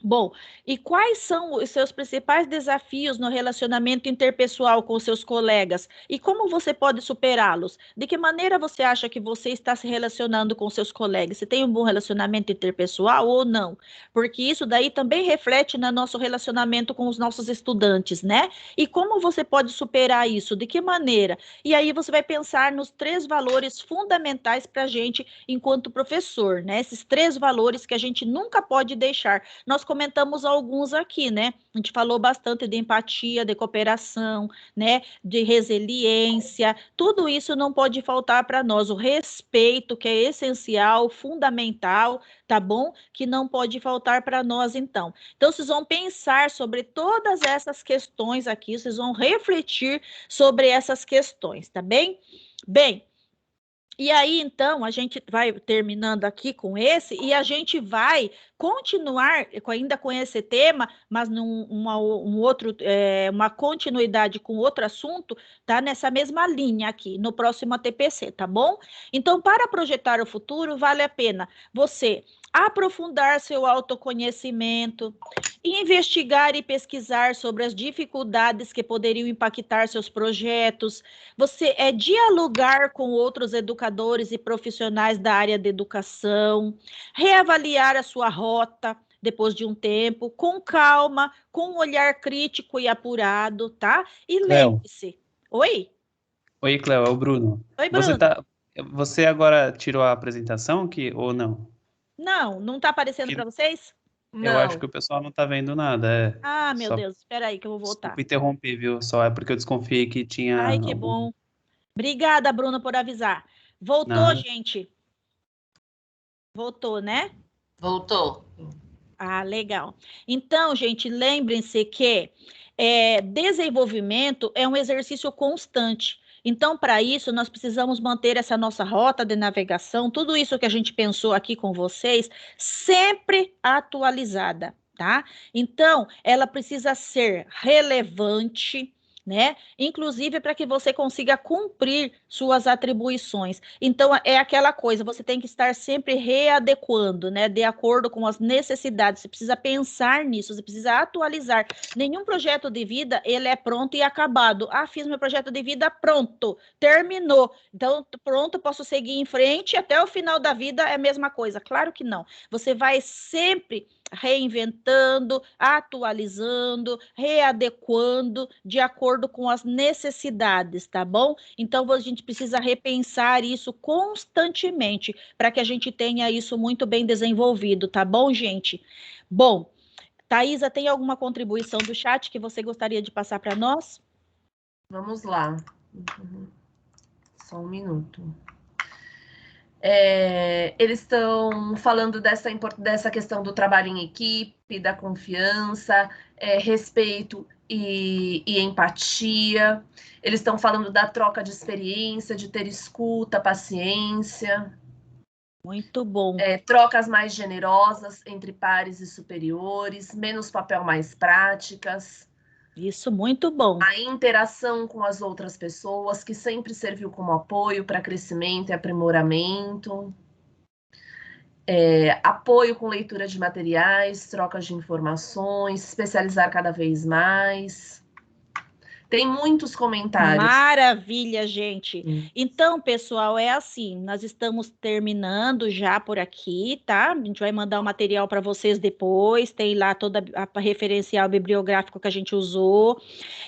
Bom, e quais são os seus principais desafios no relacionamento interpessoal com seus colegas? E como você pode superá-los? De que maneira você acha que você está se relacionando com seus colegas? Você tem um bom relacionamento interpessoal ou não? Porque isso daí também reflete no nosso relacionamento com os nossos estudantes, né? E como você pode superar isso? De que maneira? E aí você vai pensar nos 3 valores fundamentais para a gente enquanto professor, né? Esses 3 valores que a gente nunca pode deixar. Nós comentamos alguns aqui, né? A gente falou bastante de empatia, de cooperação, né? De resiliência. Tudo isso não pode faltar para nós. O respeito, que é essencial, fundamental, tá bom? Que não pode faltar para nós, então. Então, vocês vão pensar sobre todas essas questões aqui, vocês vão refletir sobre essas questões, tá bem? Bem, e aí, então, a gente vai terminando aqui com esse, e a gente vai continuar ainda com esse tema, mas uma continuidade com outro assunto, tá? Nessa mesma linha aqui, no próximo ATPC, tá bom? Então, para projetar o futuro, vale a pena você aprofundar seu autoconhecimento, investigar e pesquisar sobre as dificuldades que poderiam impactar seus projetos, você dialogar com outros educadores e profissionais da área de educação, reavaliar a sua rota depois de um tempo, com calma, com um olhar crítico e apurado, tá? E lembre-se. Oi? Oi, Cléo, é o Bruno. Oi, Bruno. Você agora tirou a apresentação ou não? Não está aparecendo para vocês? Não. Eu acho que o pessoal não tá vendo nada. Ah, meu Só Deus, espera aí que eu vou voltar. desculpa interromper, viu? Só é porque eu desconfiei que tinha Ai, que bom. Obrigada, Bruna, por avisar. Voltou, Não. gente? Voltou, né? Voltou. Ah, legal. Então, gente, lembrem-se que desenvolvimento é um exercício constante. Então, para isso, nós precisamos manter essa nossa rota de navegação, tudo isso que a gente pensou aqui com vocês, sempre atualizada, tá? Então, ela precisa ser relevante, né? Inclusive para que você consiga cumprir suas atribuições. Então, é aquela coisa, você tem que estar sempre readequando, né? De acordo com as necessidades. Você precisa pensar nisso, você precisa atualizar. Nenhum projeto de vida, ele é pronto e acabado. Ah, fiz meu projeto de vida, pronto, terminou. Então, pronto, posso seguir em frente, até o final da vida é a mesma coisa. Claro que não. Você vai sempre reinventando, atualizando, readequando de acordo com as necessidades, tá bom? Então a gente precisa repensar isso constantemente para que a gente tenha isso muito bem desenvolvido, tá bom, gente? Bom, Thaisa, tem alguma contribuição do chat que você gostaria de passar para nós? Vamos lá. Só um minuto. Eles estão falando dessa questão do trabalho em equipe, da confiança, respeito e empatia. Eles estão falando da troca de experiência, de ter escuta, paciência. Muito bom. Trocas mais generosas entre pares e superiores, menos papel, mais práticas. Isso, muito bom. A interação com as outras pessoas, que sempre serviu como apoio para crescimento e aprimoramento. Apoio com leitura de materiais, trocas de informações, especializar cada vez mais. Tem muitos comentários. Maravilha, gente. Então, pessoal, é assim, nós estamos terminando já por aqui, tá? A gente vai mandar o material para vocês depois, tem lá toda a referencial bibliográfico que a gente usou.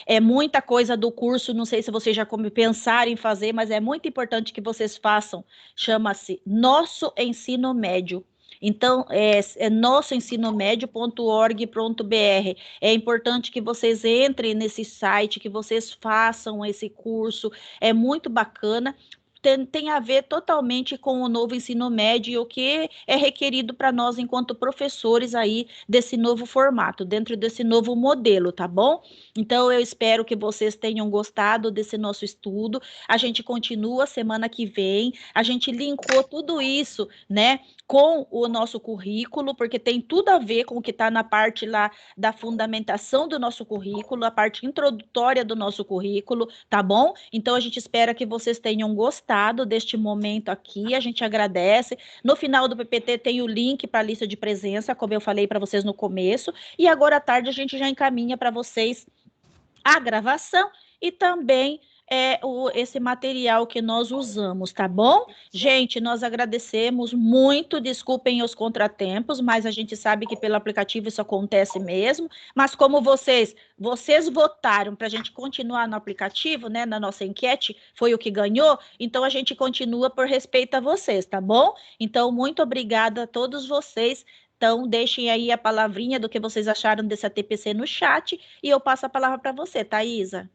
É muita coisa do curso, não sei se vocês já pensaram em fazer, mas é muito importante que vocês façam. Chama-se Nosso Ensino Médio. Então, é nossoensinomedio.org.br. É importante que vocês entrem nesse site, que vocês façam esse curso. É muito bacana. Tem a ver totalmente com o novo ensino médio e o que é requerido para nós enquanto professores aí desse novo formato, dentro desse novo modelo, tá bom? Então, eu espero que vocês tenham gostado desse nosso estudo. A gente continua semana que vem. A gente linkou tudo isso, né, com o nosso currículo, porque tem tudo a ver com o que está na parte lá da fundamentação do nosso currículo, a parte introdutória do nosso currículo, tá bom? Então, a gente espera que vocês tenham gostado deste momento aqui, a gente agradece. No final do PPT tem o link para a lista de presença, como eu falei para vocês no começo, e agora à tarde a gente já encaminha para vocês a gravação e também esse material que nós usamos, tá bom? Gente, nós agradecemos muito, desculpem os contratempos, mas a gente sabe que pelo aplicativo isso acontece mesmo, mas como vocês votaram para a gente continuar no aplicativo, né, na nossa enquete, foi o que ganhou, então a gente continua por respeito a vocês, tá bom? Então, muito obrigada a todos vocês. Então, deixem aí a palavrinha do que vocês acharam desse ATPC no chat e eu passo a palavra para você, Thaisa.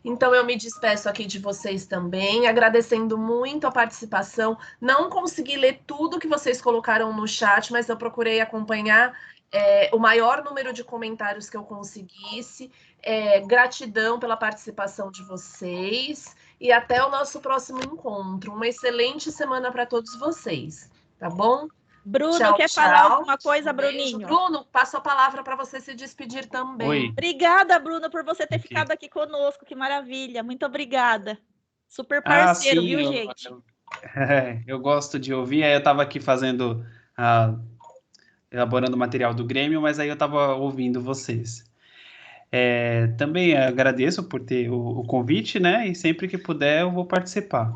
Então, eu me despeço aqui de vocês também, agradecendo muito a participação. Não consegui ler tudo que vocês colocaram no chat, mas eu procurei acompanhar o maior número de comentários que eu conseguisse. Gratidão pela participação de vocês e até o nosso próximo encontro. Uma excelente semana para todos vocês, tá bom? Bruno, tchau, quer falar alguma coisa, Bruninho? Bruno, passo a palavra para você se despedir também. Oi. Obrigada, Bruno, por você ter ficado aqui conosco. Que maravilha. Muito obrigada. Super parceiro, sim, viu, gente? Eu gosto de ouvir. Aí eu estava aqui fazendo, elaborando o material do Grêmio, mas aí eu estava ouvindo vocês. Também agradeço por ter o convite, né? E sempre que puder eu vou participar.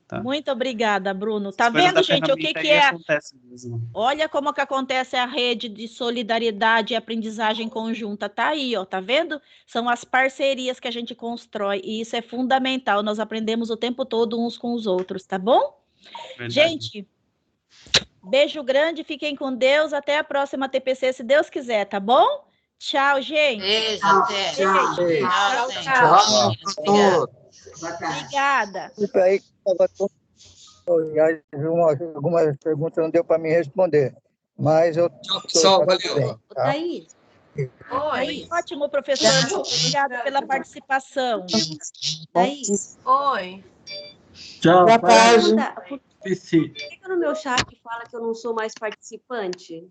Tá? Muito obrigada, Bruno. Tá vendo, gente, o que é? Acontece mesmo. Olha como que acontece a rede de solidariedade e aprendizagem conjunta. Tá aí, ó, tá vendo? São as parcerias que a gente constrói e isso é fundamental. Nós aprendemos o tempo todo uns com os outros, tá bom? Verdade. Gente, Beijo grande, fiquem com Deus. Até a próxima TPC, se Deus quiser, tá bom? Tchau, gente. Beijo, até. Tchau. Obrigada. Desculpa aí que algumas perguntas não deu para me responder, mas eu... Pessoal, valeu. Tá? Thaís. Oi. Ótimo, professor. Muito obrigada pela participação. Thaís. Oi. Tchau. Por Esqueci. que no meu chat fala que eu não sou mais participante?